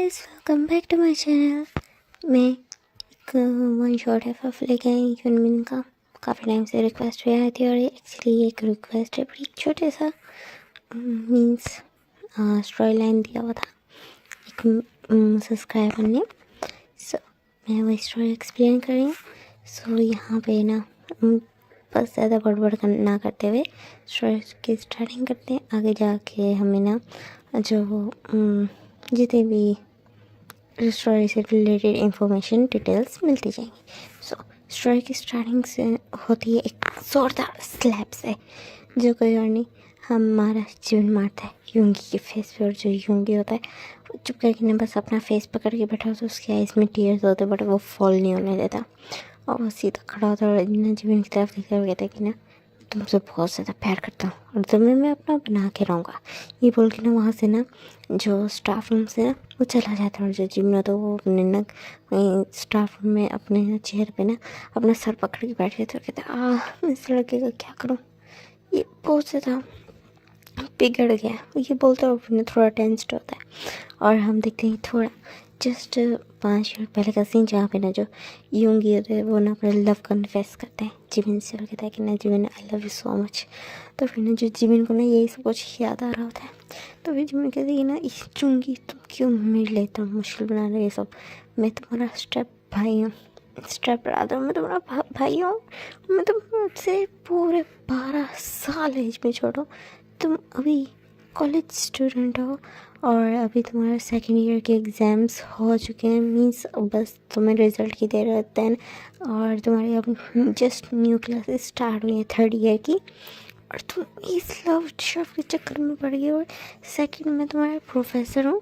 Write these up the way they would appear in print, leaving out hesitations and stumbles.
Guys, welcome back to my channel. मैं एक one shot F F लेके आई यूनमिन का। काफ़ी टाइम से रिक्वेस्ट भी आई थी और एक्चुअली एक रिक्वेस्ट है, बड़ी छोटे सा मीन्स स्टोरी लाइन दिया हुआ था एक सब्सक्राइबर ने। सो मैं वही स्टोरी एक्सप्लेन कर रही हूँ। सो यहाँ पे ना बस ज़्यादा बड़बड़ ना करते हुए स्टोरी की स्टार्टिंग करते हैं। आगे जाके हमें ना जो जितने भी स्टोरी से रिलेटेड इंफॉर्मेशन डिटेल्स मिलती जाएंगी। सो स्टोरी की स्टार्टिंग से होती है एक जोरदार स्लैप से, जो कोई और नहीं हमारा जीवन मारता है यूंगी के फेस पे। और जो यूंगी होता है वो चुप करके ना बस अपना फेस पकड़ के बैठा होता है। उसके आइज़ में टीयर्स होते बट वो फॉल नहीं होने देता और वो सीधा खड़ा होता है और जीवन की तरफ देखते हुए कहता है कि ना तुमसे बहुत ज़्यादा प्यार करता हूँ और तुम्हें मैं अपना बना के रहूँगा। ये बोल के ना वहाँ से ना जो स्टाफ रूम से ना वो चला जाता है। और जो जिम तो वो अपने ना स्टाफ रूम में अपने ना चेयर पे ना अपना सर पकड़ के बैठ जाते और कहते इस लड़के का क्या करूँ, ये बहुत ज़्यादा बिगड़ गया। ये बोलते हुए फिर थोड़ा टेंस्ड होता है। और हम देखते हैं थोड़ा जस्ट 5 मिनट पहले का सीन, जहाँ पे ना जो यूंगी होते हैं वो ना अपना लव कन्फेस करते हैं जिमिन से। वो कहता है कि ना Jimin I love you so much. तो फिर ना जो जिमिन को ना यही सब कुछ याद आ रहा होता है। तो फिर जिमिन कहती है ना इस चुंगी तुम क्यों मेरे लिए इतना मुश्किल बना रहे, ये सब मैं तुम्हारा स्टेप भाई हूँ, स्टेप ब्रदर, मैं तुम्हारा भाई हूँ। मैं तुमसे पूरे 12 साल एज में छोड़ो। तुम अभी कॉलेज स्टूडेंट हो और अभी तुम्हारा सेकेंड ईयर के एग्ज़ाम्स हो चुके हैं। मीन्स बस तुम्हें रिज़ल्ट की देर है देन। और तुम्हारी अब जस्ट न्यू क्लासेस स्टार्ट हुई है 3rd ईयर की और तुम इस लव शव के चक्कर में पड़ गई। और सेकेंड में तुम्हारा प्रोफेसर हूँ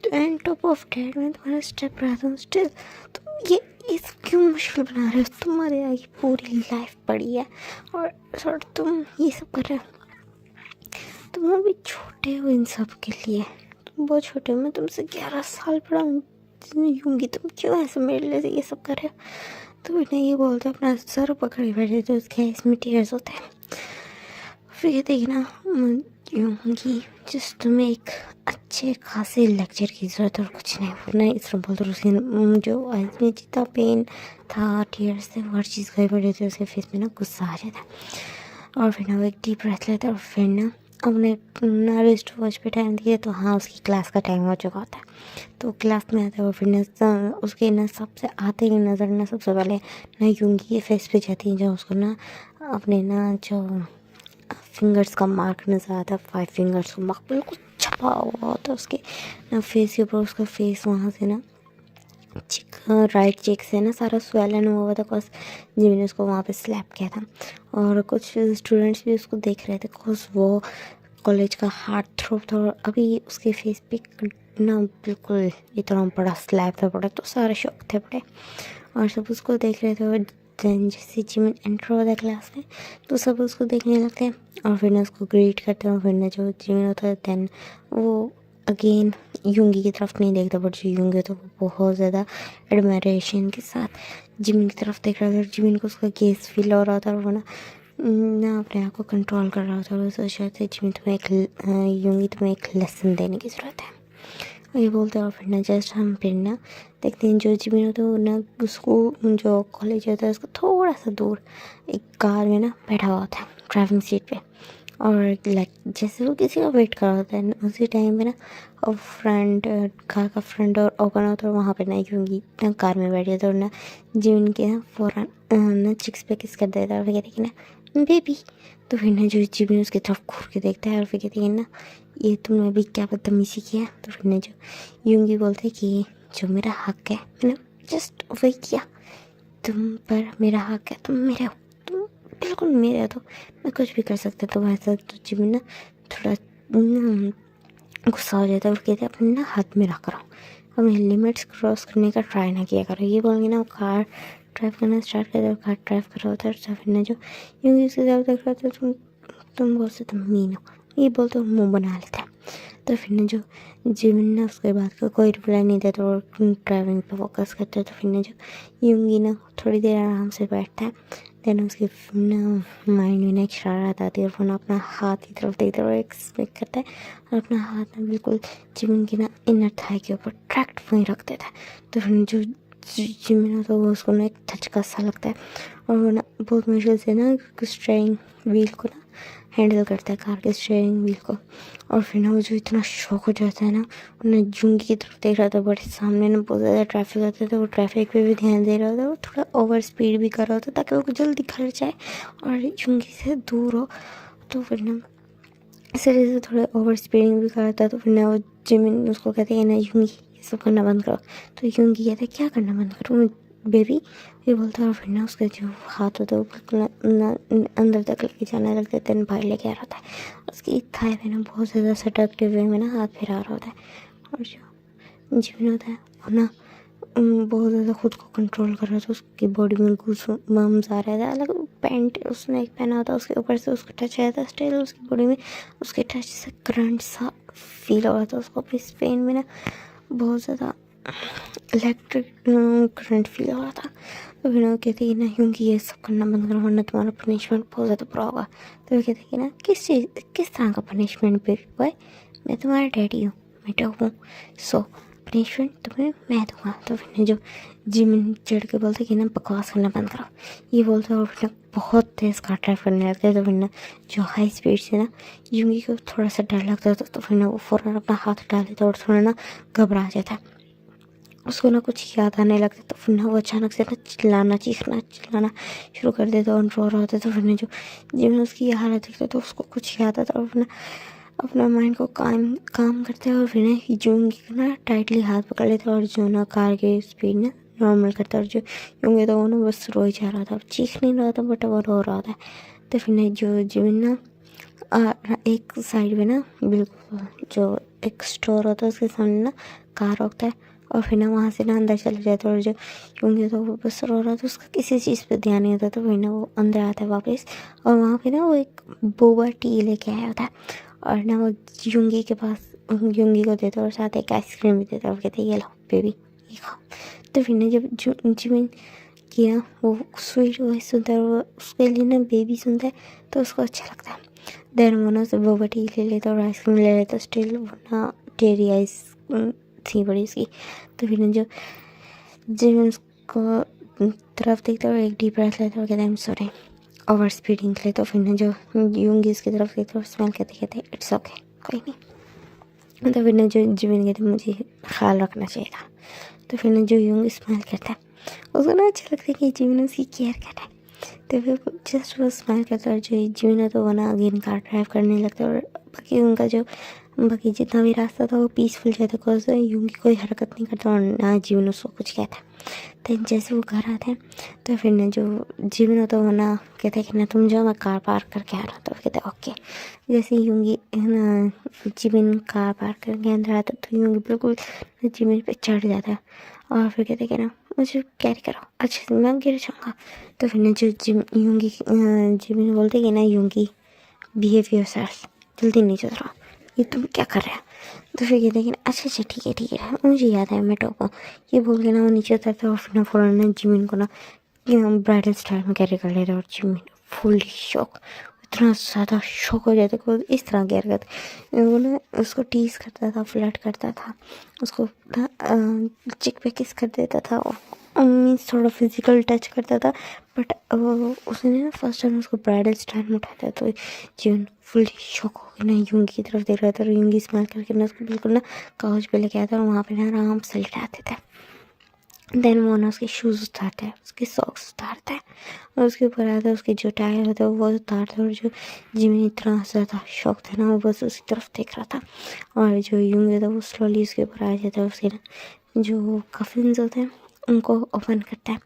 एंड टॉप ऑफ डेट में तुम्हारा स्टेप ब्रदर हूँ स्टिल। तुम ये इस क्यों मुश्किल बना रहे हो? तुम्हारे आगे पूरी लाइफ पड़ी है और सर तुम ये सब कर रहे हो। तुम अभी छोटे हो इन सब के लिए, तुम बहुत छोटे हो। मैं तुमसे 11 साल बड़ा यूंगी, तुम क्यों ऐसे मेरे लिए ये सब कर रहे हो? तो बिना ये बोलते अपना सर पकड़े बैठे तो उसके इसमें टीयर्स होते हैं। फिर कहते हैं ना यूंगी जस्ट तुम्हें एक अच्छे खासे लेक्चर की ज़रूरत और कुछ नहीं। वरना इस तरह बोलते उसके जो आइज़ में जितना पेन था, टीयर्स थे, हर चीज़ गई पड़ी थी उसके फेस में ना गुस्सा आ जाता है। और फिर ना वो एक डीप ब्रेथ लेता है और फिर ना अपने ना रिस्ट वॉच पे टाइम दिया तो हाँ उसकी क्लास का टाइम हो चुका होता है। तो क्लास में आता है और फिर ना उसके ना सबसे आते ही नज़र ना सबसे पहले ना यूंगी के फेस पे जाती है, जो उसको ना अपने ना जो फिंगर्स का मार्क नज़र आता है, 5 फिंगर्स का मार्क बिल्कुल छपा हुआ होता है उसके ना फेस के ऊपर। उसका फेस वहाँ से ना राइट चेक से ना सारा स्वेलन हुआ था बिकॉज जिमिन ने उसको वहाँ पे स्लैप किया था। और कुछ स्टूडेंट्स भी उसको देख रहे थे बिकॉज वो कॉलेज का हार्ट थ्रोप था और अभी उसके फेस पे ना बिल्कुल इतना बड़ा स्लैप था पड़ा, तो सारे शौक थे पड़े और सब उसको देख रहे थे। और देन जैसे जिमिन एंटर होता है क्लास में तो सब उसको देखने लगते हैं और फिर ना उसको ग्रीट करते हैं। और फिर ना जो जिमिन होता है देन वो अगेन यूंगी की तरफ नहीं देखता, बट जो यूंगी तो वो बहुत ज़्यादा एडमायरेशन के साथ जिमिन की तरफ देख रहा था और जिमिन को उसका गेस फील हो रहा था और वो ना अपने आप को कंट्रोल कर रहा था। और वो सोच रहे थे जिमिन यूंगी तुम्हें एक लेसन देने की ज़रूरत है। और ये बोलते हैं और फिर ना जस्ट हम फिर ना देखते हैं जो जिमिन होता है वो ना स्कूल जो कॉलेज होता है उसको थोड़ा सा दूर एक कार में ना बैठा हुआ होता है ड्राइविंग सीट पे। और लाइक जैसे वो किसी का वेट कर रहा होता है उसी टाइम पे ना और कार का फ्रंट डोर ओपन होता है और वहाँ पे ना यूंगी ना कार में बैठी होता है और ना जिमिन के ना फ़ौरन ना चिक्स पे किस कर देता है और फिर कहती है कि ना बेबी। तो फिर ना जो जिमिन उसकी तरफ घूर के देखता है और फिर कहती है ना ये तुमने अभी क्या बदतमीजी किया। तो फिर ना जो यूंगी बोलते हैं कि जो मेरा हक है मैंने जस्ट वही किया, तुम पर मेरा हक है, तुम मेरे हो, तुम बिल्कुल मेरे हो, तो मैं कुछ भी कर सकता। तो वैसा तो जिमिन ना थोड़ा गुस्सा हो जाता है और कहते हैं अपने ना हाथ में रख करो, अपने लिमिट्स क्रॉस करने का ट्राई ना किया करो। ये बोलेंगे ना वो कार ड्राइव करना स्टार्ट कर दो, कार ड्राइव कर रहा होता है। तो फिर ना जो यूंगी उससे ज़्यादा देख रहा था तुम बहुत से तुम मीन हो, ये बोलते मुँह बना लेता है। तो फिर ना जो जिमिन ना उसके बाद का कोई रिप्लाई नहीं देता और ड्राइविंग पे फोकस करता है। तो फिर ना जो यूंगी ना थोड़ी देर आराम से बैठता है देन उसके माइंड में ना एक शरारत आती है और वो ना अपना हाथ की तरफ देखता है और एक्सपेक्ट करता है और अपना हाथ ना बिल्कुल जिमिन की ना इनर थाई के ऊपर ट्रैक्ट वहीं रख देता है। तो फिर जो जिमिन होता है वो उसको ना एक धचका सा लगता है और वो ना बहुत मुश्किल से ना स्टीयरिंग व्हील को ना हैंडल करता है, कार के स्टीयरिंग व्हील को। और फिर ना वो जो इतना शौक हो जाता है ना, उन्हें जूंगी की तरफ देख रहा था बट सामने ना बहुत ज़्यादा ट्रैफिक आता था, वो ट्रैफिक पे भी ध्यान दे रहा था, वो थोड़ा ओवर स्पीड भी कर रहा था ताकि वो जल्दी घर जाए और जूंगी से दूर हो। तो फिर ना इस वजह से थोड़ा ओवर स्पीडिंग भी कर रहा था। तो फिर ना वो जिमिन उसको कहते हैं ना यूंगी ये सब करना बंद करो। तो यूंगी कहते हैं क्या करना बंद करूँ बेबी, ये बोलता है। और फिर ना उसका जो हाथ होता है वो बिल्कुल अंदर तक लेके जाने लगता है, देन बाहर लेके आ रहा होता है। उसकी थाई पे ना बहुत ज़्यादा सटकते हुए में ना हाथ फिरा रहा होता है। और जो जिमिन होता है वो ना बहुत ज़्यादा खुद को कंट्रोल कर रहा था, उसकी बॉडी में घूस बम्स आ रहा था। अलग पैंट उसने एक पहना होता, उसके ऊपर से उसको टच आया था, स्टिल उसकी बॉडी में उसके टच से करंट सा फील हो रहा था। उसको अपनी स्पेन में ना बहुत ज़्यादा इलेक्ट्रिक करंट फील हो रहा था। तो फिर वो कहते कि ना क्योंकि ये सब करना बंद करो वरना तुम्हारा पनिशमेंट बहुत ज़्यादा बुरा होगा। तो वो कहते कि ना किस तरह का पनिशमेंट बेबी बॉय, मैं तुम्हारा डैडी हूँ, मैं डॉग हूँ, सो पनिशमेंट तुम्हें मैं दूंगा। तो फिर जो जिमिन चढ़ के बोलते कि ना बकवास करना बंद करो, ये बोलते और फिर बहुत तेज़ कार ड्राइव करने लगता है। तो फिर ना जो हाई स्पीड से ना यूंगी को थोड़ा सा डर लगता था, तो फिर ना वो फ़ौरन अपना हाथ डाल देता और थोड़ा ना घबरा जाता है, उसको ना कुछ याद आने लगता। तो फिर ना वो अचानक से ना चिल्लाना शुरू कर देता और रो रहा होता। तो फिर ना जो जिमिन उसकी हालत देखता तो उसको कुछ याद आता और फिर ना अपना माइंड को काम करते हैं और फिर ना यूंगी ना टाइटली हाथ पकड़ लेते और जो ना कार की स्पीड ना नॉर्मल करता। और जो यूंगी तो वो ना बस रो ही जा रहा था, चीख नहीं रहा था बट वो रो रहा था। तो फिर ना जो जिमिन ना एक साइड में ना बिल्कुल जो एक स्टोर होता है उसके सामने ना कार रोकता है और फिर ना वहाँ से ना अंदर चले जाता है। और जो यूंगी तो वो बस रो रहा था, उसका किसी चीज़ पे ध्यान नहीं होता। तो फिर ना वो अंदर आता है वापस और वहाँ पे ना वो एक बोबा टी लेके आया होता है और ना वो यूंगी के पास यूंगी को देता है और साथ एक आइसक्रीम भी देता है और कहते हैं ये लो बेबी ये खाओ। तो फिर ना जब जिमिन किया वो स्वीट वॉइस सुनता है और उसके लिए ना बेबी सुनता है तो उसको अच्छा लगता है। देन वो ना से बोबा टी ले लेता और आइसक्रीम ले लेता, स्टिल वो ना डेरी आइस थी बड़ी उसकी। तो फिर ना जो जिमिन उसको तरफ देखता और एक डीप ब्रेथ लेता और कहता है सॉरी ओवर स्पीडिंग के लिए। तो फिर ना जो यूंगी इसकी तरफ देखता और स्मेल कहते कहते इट्स ओके कोई नहीं। तो फिर ना जो जिमिन कहते मुझे ख्याल रखना चाहिए था। तो फिर ना जो यूंगी स्माइल करता है उसको ना अच्छा लगता है कि जिमिन उसकी केयर कर रहा है। तो फिर जस्ट वो स्माइल करता है और जो जिमिन है तो वो ना अगेन कार ड्राइव करने लगता है और बाकी जितना भी रास्ता था वो पीसफुल जाता है बिकॉज यूंगी कोई हरकत नहीं करता और ना जिमिन उसको कुछ कहता। तो जैसे वो घर आते हैं तो फिर ना जो जिमिन होता है वो ना कहता है कि ना तुम जाओ मैं कार पार्क करके आ रहा हूँ। तो कहते हैं ओके। जैसे यूंगी ना जिमिन कार पार्क करके अंदर आता है तो यूंगी बिल्कुल जिमिन पे चढ़ जाता है और फिर कहते हैं कि ना मुझे कैरी करो, अच्छा मैं गिर जाऊँगा। तो फिर ना जो जिमिन बोलते कि ना यूंगी बिहेव योरसेल्फ, जल्दी नीचे उतरो, ये तुम क्या कर रहे हो। तो फिर कहते हैं कि अच्छा ठीक है मुझे याद है मैं टॉप। ये बोल के ना वो नीचे उतरता है और फिर ना फ़ौरन ना जिमिन को ना ब्राइडल स्टाइल में कैरी कर ले रहा है और जिमिन फुल शॉक, इतना ज़्यादा शॉक हो जाता है कि इस तरह की हरकत। वो ना उसको टीज करता था, फ्लर्ट करता था, उसको ना चिक पे किस कर देता था, मीन्स थोड़ा फिजिकल टच करता था। बट उसने ना फर्स्ट टाइम उसको ब्राइडल स्टाइल में उठाया था तो जीवन फुल शॉक हो गई ना यूंगी की तरफ देख रहा था और यूंगी स्माइल करके ना उसको बिल्कुल ना कागज पे लेके आया था और वहाँ पे ना आराम से लिटाते थे। देन वो ना उसके शूज़ उतारता है, उसके सॉक्स उतारता है और उसके ऊपर आता है उसके जो टायर होता है वो उतारता है। और जो जिमिन इतना ज़्यादा शौक था ना वो बस उसी तरफ देख रहा था और जो यूंगी था वो स्लोली उसके ऊपर आ जाता है। उसके ना जो कफिन्स होते हैं उनको ओपन करता है,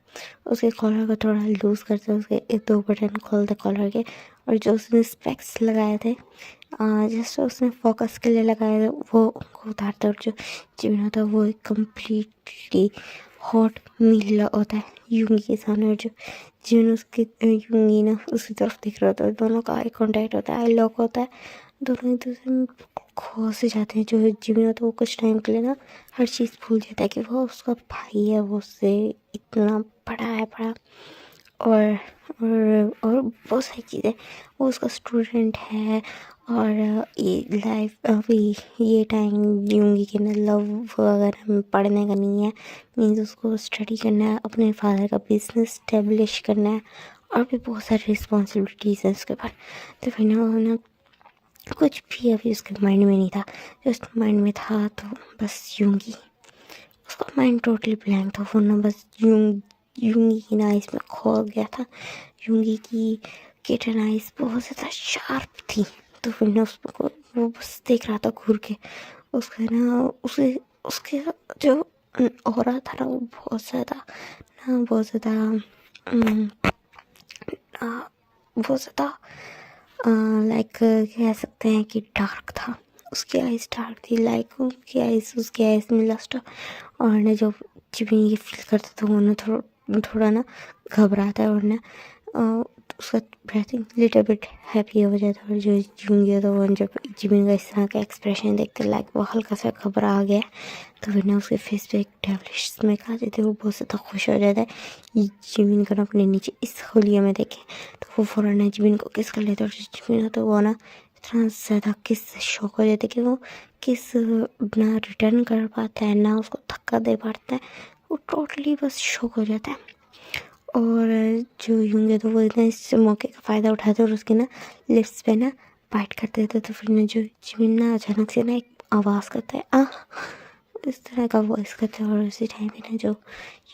उसके कॉलर को थोड़ा लूज़ करता है, उसके एक दो बटन खोलता है कॉलर के। और जो उसने स्पेक्स लगाए थे जस्ट उसने फोकस के लिए लगाए थे वो उनको उतारता है। और जो जिमिन होता है वो एक कम्प्लीटली हॉट मील होता है यूंगी के सामने। और जो जिमिन उसके यूंगी ना उसकी तरफ दिख रहा होता है, दोनों का आई कांटेक्ट होता है, आई लॉक होता है, दोनों एक दूसरे में खो से जाते हैं। जो जिमिन होता है वो कुछ टाइम के लिए ना हर चीज़ भूल जाता है कि वो उसका भाई है, वो उससे इतना बड़ा है बड़ा। और बहुत सारी चीज़ें। वो उसका स्टूडेंट है और ये लाइफ अभी ये टाइम यूंगी कि ना लव वगैरह में पढ़ने का नहीं है, मीन्स उसको स्टडी करना है, अपने फादर का बिजनेस स्टेब्लिश करना है और भी बहुत सारी रिस्पॉन्सिबिलिटीज़ हैं उसके पास। तो फिर ना वो ना कुछ भी अभी उसके माइंड में नहीं था, जो उसके माइंड में था तो बस यूंगी। उसका माइंड टोटली ब्लैंक था, वो ना बस यूंगी की ना आइज में खो गया था। यूंगी की किटन आइज बहुत ज़्यादा शार्प थी, तो फिर ना उसको वो बस देख रहा था घूर के। उसका ना उसे उसके जो ऑरा था ना वो बहुत ज़्यादा लाइक कह सकते हैं कि डार्क था। उसकी आइज़ डार्क थी, लाइक उसकी आइज़ में लस्ट। और ना जो जिमी ये फील करता था वो ना थोड़ा ना घबराता है और ना उसका ब्रीथिंग लिटिल बिट हैप्पी हो जाता है। और जो जूंगी तो वो जब जिमी का इस तरह का एक्सप्रेशन देखते लाइक वो हल्का सा घबरा गया, तो फिर ना उसके फेस पे एक डेविलिश स्माइल आ जाती है। वो बहुत ज़्यादा खुश हो जाता है जिमिन को ना अपने नीचे इस होलिया में देखे, तो वो फ़ौरन जिमिन को किस कर लेता है। और जिमिन तो वो ना इतना ज़्यादा किस से शौक हो जाता है कि वो किस ना रिटर्न कर पाता है ना उसको धक्का दे पाता है, वो टोटली बस शौक हो जाता है। और जो यूंगे तो वो इतना इस मौके का फ़ायदा उठाते और उसके ना लिप्स पे ना बाइट कर देते। तो फिर ना जो जिमिन ना अचानक से ना एक आवाज़ करता है इस तरह का वॉइस करता है। और उसी टाइम पे ना जो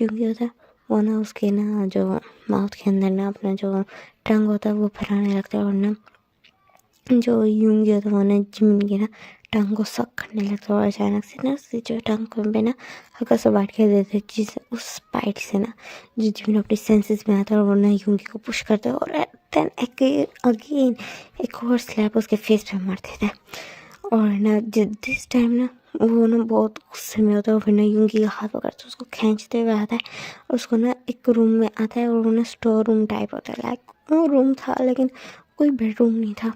यूंगी होता है वो ना उसके ना जो माउथ के अंदर ना अपना जो टंग होता है वो फैलाने लगता है। और ना जो यूंगी होता है वो ना जिमिन की ना टंग को सक करने लगता है। और अचानक से ना उससे जो टंग को पे ना हल्का सा बाइट कर देते हैं, जिससे उस बाइट से ना जो जिमिन अपनी सेंसेस में आता है और वो ना यूंगी को पुश करता है। और देन अगेन एक और स्लैप उसके फेस पे मार देता है। और ना दिस टाइम ना वो ना बहुत गुस्से में होता है। और फिर ना यूंगी का हाथ पकड़ता है, उसको खींचते हुए आता है और उसको ना एक रूम में आता है। और वो ना स्टोर रूम टाइप होता है, लाइक वो रूम था लेकिन कोई बेडरूम नहीं था,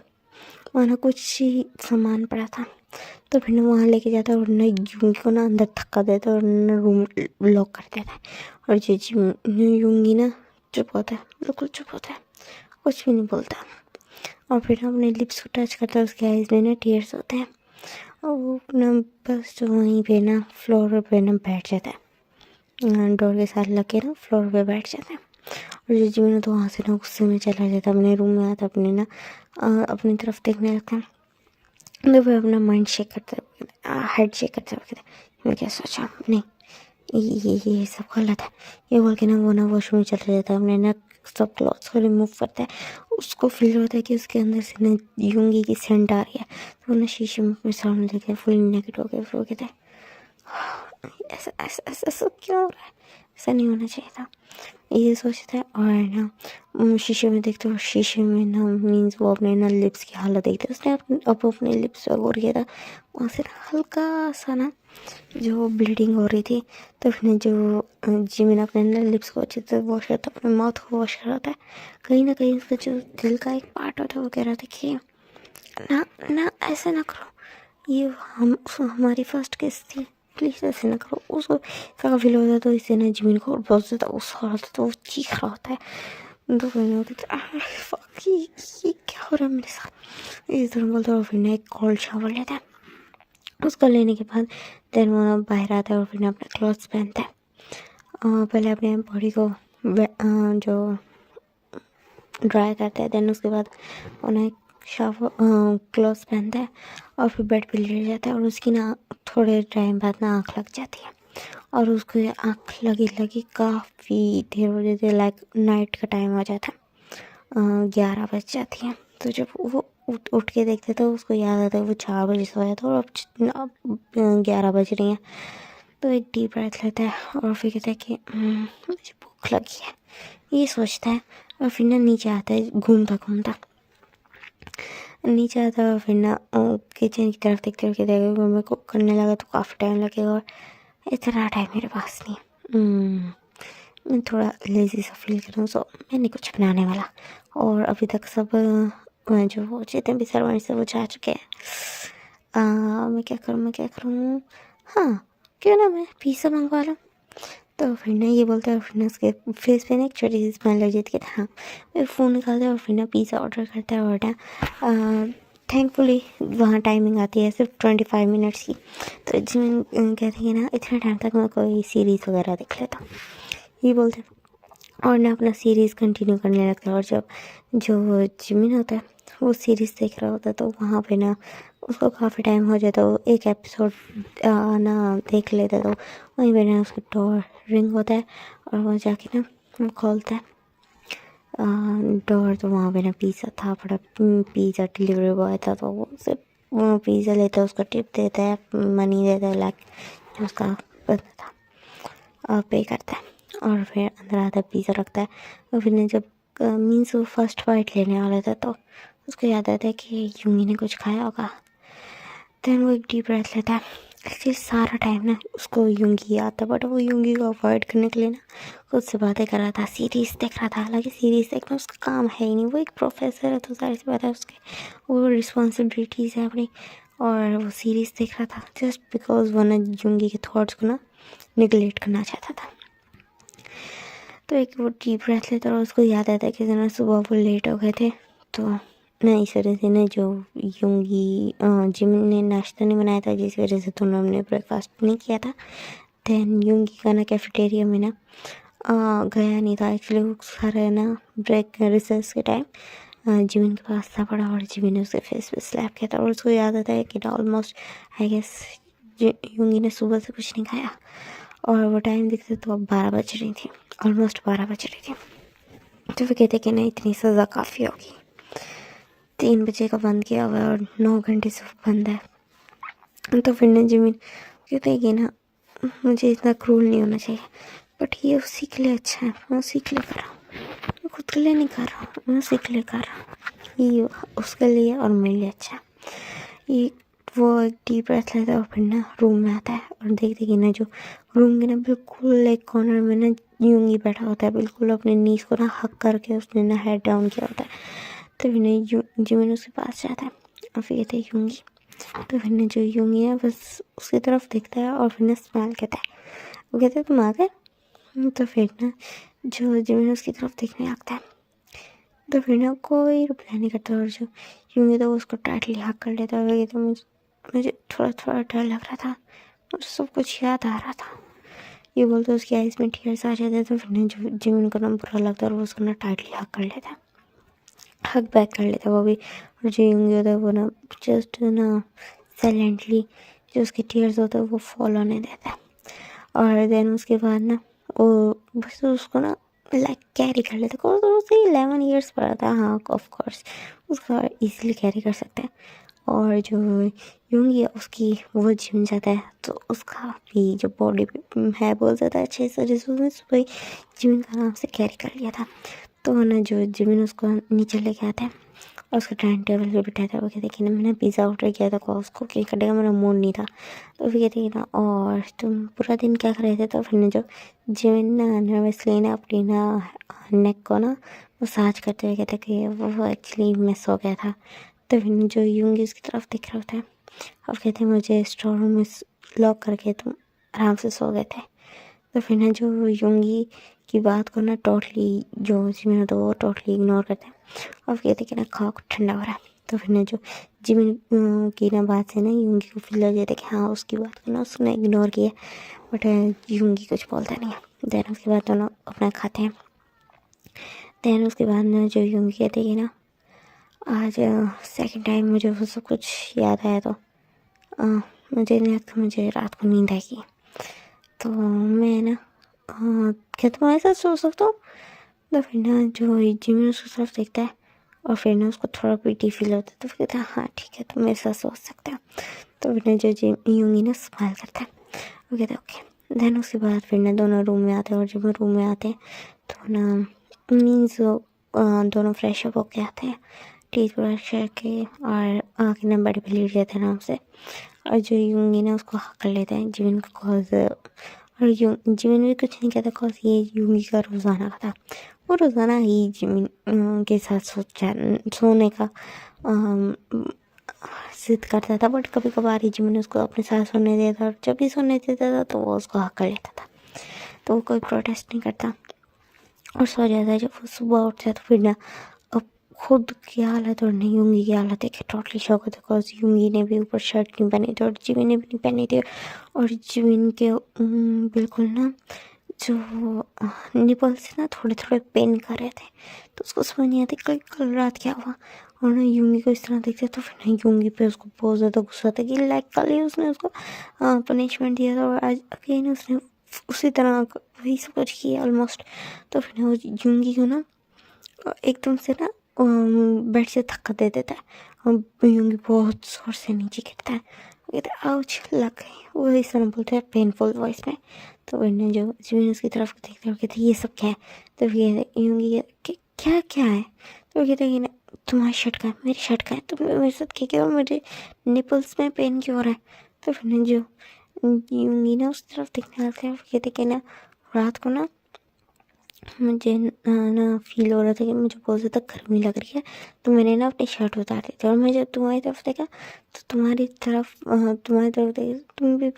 वहाँ ना कुछ ही सामान पड़ा था। तो फिर ना वहाँ लेके जाता है और ना यूंगी को ना अंदर धक्का देता है और ना रूम लॉक कर देता है। और यूंगी ना चुप होता है, बिल्कुल चुप होता है, कुछ भी नहीं बोलता। और फिर ना अपने लिप्स को टच करता है, उसके आइज़ में ना टीयर्स होते हैं। और वो ना बस जो वहीं पे ना फ्लोर पे ना बैठ जाता है, डोर के साथ लग के ना फ्लोर पे बैठ जाता है। और जो जिमिन तो वहाँ से ना गुस्से में चला जाता है, अपने रूम में आता है, अपनी तरफ देखने लगता है। तो वह अपना माइंड शेक करता है, हेड शेक करता है, मैं क्या सोचा नहीं ये सब गलत है, ये बोल के ना वो ना वॉशरूम में चला जाता है। अपने ना सब क्लॉथ्स को रिमूव करता है, उसको फील होता है कि उसके अंदर से ना यूंगी की सेंट आ रही है। तो वो ना शीशे में अपने सामने देखते हैं, फुल नेकेड हो गया। फिर वो कहते हैं ऐसा ऐसा ऐसा सब क्यों हो रहा है, ऐसा नहीं होना चाहिए था, ये सोचता है। और ना शीशे में देखते हो, शीशे में ना मीन्स वो अपने ना लिप्स की हालत देखते हैं। उसने अपने लिप्स पर गौर किया था, वहाँ से ना हल्का सा ना जो ब्लीडिंग हो रही थी। तो फिर जो जिमिन अपने ना लिप्स को अच्छे से वॉश करता है, अपने माउथ को वॉश कराता है। कहीं ना कहीं उसका जो दिल का एक पार्ट होता है वो कह रहा था कि ना ना ऐसे ना करो, ये हमारी फर्स्ट किस थी, प्लीज़ ऐसे ना करो। उसको ऐसा फील होता है, तो इससे ना जिमिन को बहुत ज़्यादा गुस्सा आता है, तो वो चीख रहा होता है। तो फिर ना fuck, ये क्या हो रहा है मेरे साथ, इस तरह बोलता है। और फिर ना एक कोल्ड शावर लेता है, उसको लेने के बाद देन वो ना बाहर आता है और फिर अपना क्लॉथ्स पहनता है। पहले अपने बॉडी को जो ड्राई करता है, देन उसके बाद उन्हें शावर क्लॉथ्स पहनता है और फिर बेड पे लेट जाता है। और उसकी ना थोड़े टाइम बाद ना आँख लग जाती है और उसको ये आँख लगी काफ़ी देर हो जाती है, लाइक नाइट का टाइम हो जाता है, 11 बज जाती है। तो जब वो उठ के देखते तो उसको याद आता है वो 4 बजे सोया था और अब 11 बज रही हैं। तो एक डीप ब्रेथ लेता है और फिर कहता है कि मुझे भूख लगी है, ये सोचता है। और फिर ना नीचे आता है घूमता घूमता नीचे आता है। और फिर ना किचन की तरफ देखते हुए कहता है मैं कुक करने लगा तो काफ़ी टाइम लगेगा और इतना टाइम मेरे पास नहीं। मैं थोड़ा लेज़ी सा फील कर रहा हूँ, सो मैं नहीं कुछ बनाने वाला। और अभी तक सब जो जितने भी सर्वेंट्स हैं वो जा चुके हैं। मैं क्या करूँ हाँ क्यों ना मैं पिज़्ज़ा मंगवा लूँ। तो फिर ना ये बोलता है, और फिर ना उसके फेस पे ना एक छोटी सी स्माइल हो जाती है। हाँ, फिर फ़ोन निकालता है और फिर ना पिज़्ज़ा ऑर्डर करता है। और ना थैंकफुली वहाँ टाइमिंग आती है सिर्फ 25 मिनट्स की। तो जिमिन कहती है ना, इतने टाइम तक मैं कोई सीरीज़ वगैरह देख लेता हूँ, ये बोलते हैं। और ना अपना सीरीज़ कंटिन्यू करने लगता है। और जब जो जिमिन होता है वो सीरीज़ देख रहा होता है, तो वहाँ पे ना उसको काफ़ी टाइम हो जाता है। वो एक एपिसोड ना देख लेता है, तो वहीं पे ना उसका डोर रिंग होता है और वो जाके ना वो खोलता है डोर। तो वहाँ पे ना पिज़्ज़ा था बड़ा, पिज़्ज़ा डिलीवरी बॉय था। तो वो सिर्फ पिज़्ज़ा लेता है, उसको टिप देता है, मनी देता है, लाइक जो उसका बंदा था पे करता है। और फिर अंदर आता है, पिज़्ज़ा रखता है। और फिर ना जब मीन्स वो फर्स्ट बाइट लेने वाला था, तो उसको याद आता है कि यूंगी ने कुछ खाया होगा। देन वो एक डीप ब्रेथ लेता है। एक्चुअली सारा टाइम ना उसको यूंगी याद था, बट वो यूंगी को अवॉइड करने के लिए ना खुद से बातें कर रहा था, सीरीज़ देख रहा था। हालांकि सीरीज़ देखना उसका काम है ही नहीं, वो एक प्रोफेसर है, तो सारी सी बात है उसके, वो रिस्पॉन्सिबिलिटीज़ है अपनी। और वो सीरीज़ देख रहा था जस्ट बिकॉज वो ना यूंगी के थॉट्स को ना निगलेक्ट करना चाहता था। तो एक वो डीप ब्रेथ लेता और उसको याद आता है कि जना सुबह वो लेट हो गए थे, तो ना इस वजह से ना जो यूंगी जिमिन ने नाश्ता नहीं बनाया था, जिस वजह से दोनों ने ब्रेकफास्ट नहीं किया था। दैन यूंगी का ना कैफेटेरिया में ना गया नहीं था। एक्चुअली वो सारा ना ब्रेक रिसेस के टाइम जिमिन के पास था पड़ा, और जिमिन ने उसके फेस पे स्लैप किया था। और उसको याद आता है कि ऑलमोस्ट आई गेस यूंगी ने सुबह से कुछ नहीं खाया। और वो टाइम देखते तो अब 12 बज रही थी, ऑलमोस्ट 12 बज रही थी। तो वो कहते कि नहीं, इतनी सज़ा काफ़ी होगी। 3 बजे का बंद किया हुआ है और 9 घंटे से बंद है। तो फिर ना जिमिन कहते हैं कि ना मुझे इतना क्रूल नहीं होना चाहिए, बट ये उसी के लिए अच्छा है, मैं उसी के लिए कर रहा हूँ, मैं खुद के लिए नहीं कर रहा हूँ, मैं उसी के लिए कर रहा हूँ। ये उसके लिए और मेरे लिए अच्छा है। ये वो एक डीप ब्रेथ लेता है और फिर ना रूम में आता है और देखते कि ना जो रूम के ना बिल्कुल एक कॉर्नर में ना यूंगी बैठा होता है, बिल्कुल अपने नीज को ना हक करके उसने ना हेड डाउन किया होता है। तो फिर ना जिमिन उसके पास जाता है और फिर कहते हैं यूंगी। तो फिर ना जो यूंगी है बस उसकी तरफ देखता है और फिर ना स्माइल कहता है। वो कहते हैं तुम आ गए। तो फिर ना जो जिमिन उसकी तरफ देखने लगता है, तो फिर ना कोई रिप्लाई नहीं करता। और जो यूंगी तो उसको टाइटली हक कर लेता है। ये तो मुझे थोड़ा थोड़ा डर लग रहा था, मुझे सब कुछ याद आ रहा था, ये बोलते उसकी आइज़ में टीयर्स आ जाते। तो फिर ना जो जिमिन को ना बुरा लगता है और वो उसको ना टाइटली हक कर लेता है, हक बैक कर लेता है वो भी। और जो यूंगी होता है वो ना जस्ट ना साइलेंटली जो उसके टीयर्स होते हैं वो फॉल होने देता है। और देन उसके बाद ना वो बस उसको ना लाइक कैरी कर लेता है। तो उसे 11 ईयर्स पड़ा था, हाँ ऑफ कोर्स उसको इजीली कैरी कर सकते हैं। और जो यूंगी है उसकी वो जिम जाता है, तो उसका भी जो बॉडी है बहुत ज़्यादा अच्छे से उसने सुबह जिमिन का नाम से कैरी कर लिया था। तो ना जो जिमिन उसको नीचे लेके आता है और उसको डाइनिंग टेबल पे बिठाता है। वो कहते हैं कि ना मैंने पिज़्ज़ा ऑर्डर किया था, को उसको केक कटेगा, मेरा मूड नहीं था। तो फिर कहते हैं कि ना और तुम पूरा दिन क्या कर रहे थे। तो फिर ना जो जिमिन ना नर्वसली ना अपनी ना नेक को ना मसाज करते हुए कहते हैं कि वो एक्चुअली मिस हो गया था। तो फिर जो यूंगी उसकी तरफ देख रहा होता है और कहते हैं मुझे स्टोर रूम में लॉक करके तुम आराम से सो गए थे। तो फिर ना जो यूंगी की बात को ना टोटली जो जिमिन होता है वो टोटली इग्नोर करते हैं और कहते हैं कि ना खाओ ठंडा हो रहा है। तो फिर ना जो जिमिन की ना बात से ना यूंगी को फील हो जाता है कि हाँ उसकी बात को ना उसने इग्नोर किया, बट यूंगी कुछ बोलता नहीं है। देन उसके बाद दोनों अपना खाते हैं। देन उसके बाद ना जो यूंगी कहते हैं कि ना आज सेकंड टाइम मुझे वो सब कुछ याद आया, तो मुझे नहीं लगता मुझे रात को नींद आएगी। तो मैं ना क्या तुम ऐसा सोच सकता हूँ। तो फिर ना जो जिमिन उसकी तरफ देखता है और फिर ना उसको थोड़ा पीटी फील होता है। तो फिर कहता है हाँ ठीक है तुम ऐसा सोच सकते हो। तो फिर ना जो यूंगी ना स्माइल करता है, वो कहता है ओके। देन उसके बाद फिर ना दोनों रूम में आते हैं। और जब रूम में आते हैं तो ना मीन्स दोनों फ्रेश अप होके आते हैं, टीथ ब्रश करके, और आके ना बेड पे लेट जाते हैं आराम से। और जो यूंगी ना उसको हक कर लेते हैं जिमिन को, कॉज और जिमिन भी कुछ नहीं कहता कॉज ये यूंगी का रोज़ाना का था। वो रोज़ाना ही जिमिन के साथ सोने का जिद करता था, बट कभी कभार ही जिमिन उसको अपने साथ सोने देता था, और जब भी सोने देता था तो वो उसको हक कर लेता था। तो वो कोई प्रोटेस्ट नहीं करता और सो जाता है। जब वो सुबह उठता है तो फिर ना अब खुद की हालत और नहीं यूंगी की हालत देख के टोटली शॉक होता है। बिकॉज यूंगी ने भी ऊपर शर्ट नहीं पहनी थी और जिमिन ने भी नहीं पहनी थी और जिमिन के बिल्कुल ना जो निपल्स ना थोड़े थोड़े पेन कर रहे थे। तो उसको समझ नहीं आती कल रात क्या हुआ। और ना यूंगी को इस तरह देखते तो फिर ना यूंगी पे उसको बहुत ज़्यादा गुस्सा था कि लाइक कल ही उसने उसको पनिशमेंट दिया था और आज अगेन उसने उसी तरह वही सब कुछ किया ऑलमोस्ट। तो फिर ना वो यूंगी को ना एकदम से ना बेड से धक्का दे देता है और यूंगी बहुत जोर से नीचे गिरता है। वो कहते हैं आउच लग गई। वो इस तरह बोलते हैं पेनफुल वॉइस में। तो वरना जो जिमिन उसकी तरफ देखते हैं कहते ये सब क्या है। तो फिर यूंगी क्या क्या है। तो वो कहते हैं तुम्हारी शर्ट का है मेरी शर्ट का है तुम मेरे साथ क्या क्या और मेरे निपल्स में पेन क्यों हो रहा है। तो फिर ना जो यूंगी ना उस तरफ देखने लगते हैं। कहते कि ना रात को ना मुझे ना फील हो रहा था कि मुझे बहुत ज़्यादा गर्मी लग रही है। तो मैंने ना अपनी शर्ट उतार दी थी और मैं जब तुम्हारी तरफ देखा तो तुम्हारी तरफ देखी तुम्हें भी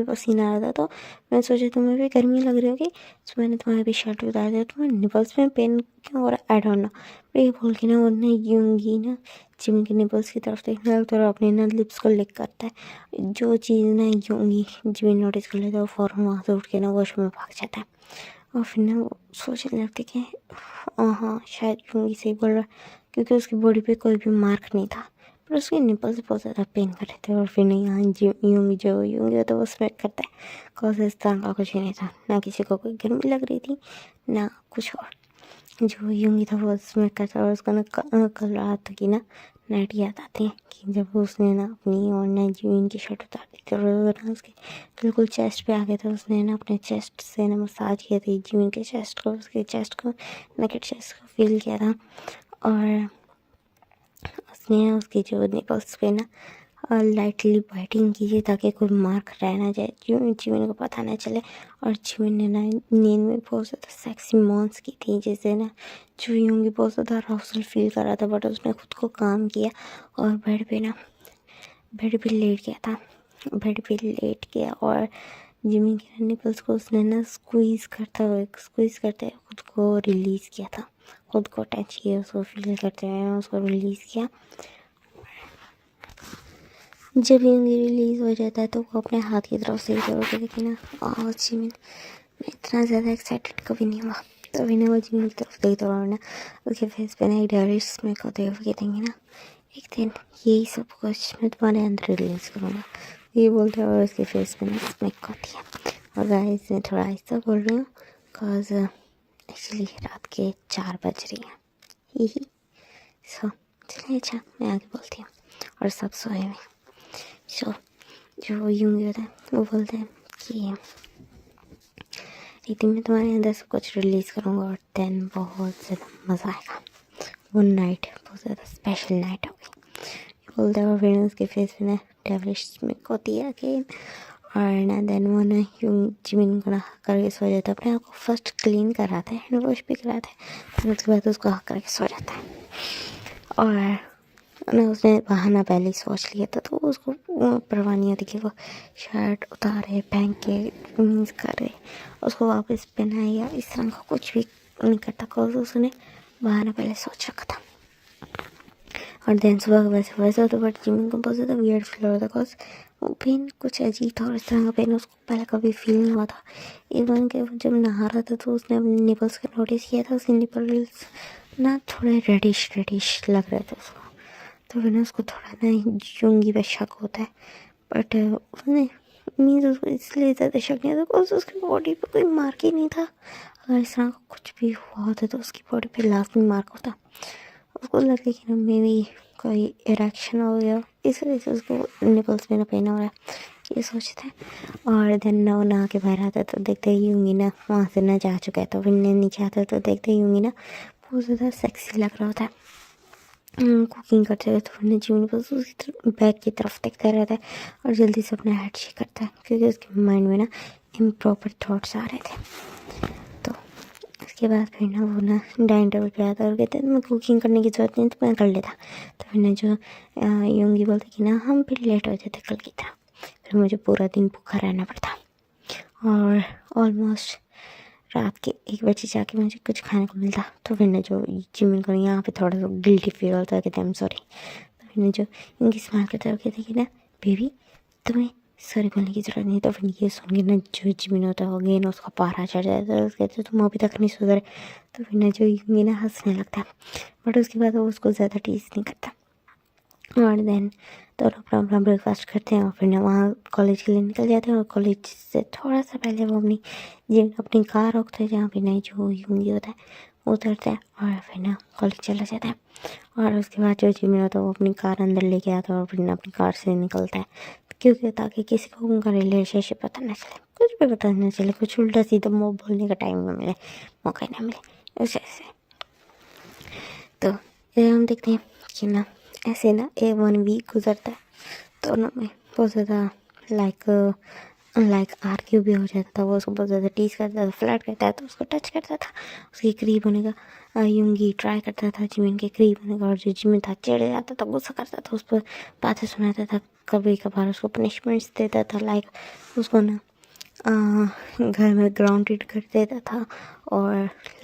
पसीना आ रहा था। तो मैं सोचा तुम्हें भी गर्मी लग रही होगी तो मैंने तुम्हारी भी शर्ट उतार दिया। तुम्हारे निपल्स में पेन क्यों हो रहा है आई डोंट नो। पर ये बोल के ना वो ना यूंगी ना जिमिन के निपल्स की तरफ देखने लगता है और अपने ना लिप्स को लिक करता है। जो चीज़ ना यूंगी जिमिन नोटिस कर लेता है वो फ़ौरन वहाँ से उठ के ना वॉशरूम में भाग जाता है। और फिर ना वो सोचने लगते कि हाँ शायद यूंगी सही बोल रहा है क्योंकि उसकी बॉडी पे कोई भी मार्क नहीं था पर उसके निपल से बहुत ज़्यादा पेन कर रहे थे। और फिर नहीं यहाँ यूंगी होता वो स्मेक करता है। कॉज इस तरह का कुछ ही नहीं था ना किसी को कोई गर्मी लग रही थी ना कुछ और। जो यूंगी था वो स्मेक करता और उसको ना कल रात की ना नाइट याद आती है कि जब उसने ना अपनी और ना जिमिन की शर्ट उतार दी थी और ना उसके बिल्कुल चेस्ट पे आ गया था। उसने ना अपने चेस्ट से ना मसाज किया था जिमिन के चेस्ट को उसके चेस्ट को नेकेड चेस्ट को फील किया था। और उसने उसके जो निपल्स पे ना लाइटली बाइटिंग की ताकि कोई मार्क रह ना जाए जिमिन को पता ना चले। और जिमिन ने ना नींद में बहुत ज़्यादा सेक्सी मॉन्स की थी जिससे ना जो यूंगी बहुत ज़्यादा अराउजल फील कर रहा था बट उसने खुद को काम किया और बेड पे लेट गया और जिमिन के निपल्स को उसने ना स्क्वीज़ करते हुए खुद को रिलीज़ किया था। खुद को टच किया उसको फील करते हुए उसको रिलीज़ किया। जब यूंगी रिलीज़ हो जाता है तो वो अपने हाथ की तरफ से देखिए ना जिमिन मैं इतना ज़्यादा एक्साइटेड कभी नहीं हुआ। तो अभी ना वो जिमिन की तरफ देखता हुआ ना उसके फेस पे ना एक डर स्मेक होते हुए कहते ना एक दिन यही सब कुछ मैं तुम्हारे अंदर रिलीज़ करूँगा ये बोलते हैं और उसके फेस पे ना स्मेक होती है। और गाइस मैं थोड़ा ऐसा बोल रही हूँ बिकॉज एक्चुअली रात के 4 बज रही हैं यही। सो चलिए अच्छा मैं आगे बोलती हूँ और सब सोए हुए। सो जो यूंगी होता है वो बोलते हैं कि एक दिन मैं तुम्हारे अंदर सब कुछ रिलीज़ करूँगा और देन बहुत ज़्यादा मज़ा आएगा। वो नाइट बहुत ज़्यादा स्पेशल नाइट होगी बोलते हैं। और फिर उसके फेस में ना डेविलिश स्मेक होती है अगेन और ना देन वो ना जिमिन को ना करके सो जाता है। अपने आप को फर्स्ट क्लीन कराता है हैंड वॉश भी कराता है फिर उसके बाद उसको हक करके सो जाता है। और ना उसने बहाना पहले ही सोच लिया था तो उसको परवाह नहीं होती कि वो शर्ट उतारे पहन के मीन्स करे उसको वापस पहनाए या इस तरह का कुछ भी नहीं करता बिकॉज उसने बहाना पहले सोच रखा था। और देन सुबह वैसे होता बट जिमिन को बहुत ज़्यादा वियर्ड फील हो रहा था बिकॉज वो पेन कुछ अजीब था और इस तरह का पेन उसको पहले कभी फील नहीं हुआ था। इवन के जब नहा रहा था तो उसने अपने निपल्स का नोटिस किया था उसके निपल्स ना थोड़े रेडिश लग रहे थे उसको। तो फिर ना उसको थोड़ा ना यूंगी पे शक होता है बट उसने मीन्स उसको इसलिए ज़्यादा शक नहीं था बिकॉज उसकी बॉडी पे कोई मार्क ही नहीं था। अगर इस तरह का कुछ भी हुआ होता तो उसकी बॉडी पे लाजमी मार्क होता। उसको लगता कि ना मे बी कोई इरेक्शन हो गया इस वजह से उसको निपल्स में ना पेन हो रहा है ये सोचते हैं। और देन ना वो नहा के बाहर आता तो देखते ही यूंगी ना वहाँ से ना जा चुका है। तो फिर नीचे आता तो देखते ही यूंगी ना बहुत ज़्यादा सेक्सी लग रहा होता है कुकिंग करते हुए। तो फिर जिमिन बस उसकी बैग की तरफ देखता रहता है और जल्दी से अपना हेड शेक करता है क्योंकि उसके माइंड में ना इम्प्रॉपर थॉट्स आ रहे थे। तो उसके बाद फिर ना वो ना डाइनिंग टेबल पे आता और कहते हैं मैं कुकिंग करने की ज़रूरत नहीं तो मैं कर लेता। तो फिर ना जो यूंगी बोलते कि ना हम फिर लेट हो जाते कल की तरह फिर मुझे पूरा दिन भूखा रहना पड़ता। और ऑलमोस्ट रात के 1 बजे जाके मुझे कुछ खाने को मिलता। तो फिर ने जो जिमिन को यहाँ पे थोड़ा सा गिल्टी फील होता है, कहते हैं सॉरी। तो फिर ने जो इनकी स्माइल करते हुए कहते कि ना बेबी तुम्हें सॉरी बोलने की ज़रूरत नहीं। तो फिर ये सुन के ना जो जिमिन होता है अगेन उसका पारा चढ़ जाता है। कहते तुम अभी तक नहीं सुधरे। तो फिर ना जो ये ना हंसने लगता है, बट उसके बाद वो उसको ज़्यादा टीज नहीं करता। और देन दोनों अपना ब्रेकफास्ट करते हैं और फिर ना वहाँ कॉलेज के लिए निकल जाते हैं। और कॉलेज से थोड़ा सा पहले वो अपनी कार रोकते हैं, जहाँ पे नहीं जो यूंगी होता है वो उतरता है और फिर ना कॉलेज चला जाता है। और उसके बाद जो जिमिन होता है वो अपनी कार अंदर लेके आता है और फिर ना अपनी कार से निकलता है, क्योंकि ताकि किसी को उनका रिलेशनशिप पता ना चले, कुछ भी पता ना चले, कुछ उल्टा सीधा मुँह बोलने का टाइम ना मिले, मौका ना मिले उस ऐसे। तो ये हम देखते हैं कि ना ऐसे ना 1 वीक गुजरता है, दोनों में बहुत ज़्यादा लाइक आर्ग्यू भी हो जाता था। वो उसको बहुत ज़्यादा टीज करता था, फ्लर्ट करता था, उसको टच करता था, उसके करीब होने का यूंगी ट्राई करता था जिमिन के करीब होने का। और जो जिमिन था चिढ़ जाता था, गुस्सा करता था, उस पर बातें सुनाता था, कभी कभार उसको पनिशमेंट्स देता था, लाइक उसको ना घर में ग्राउंडेड कर देता था और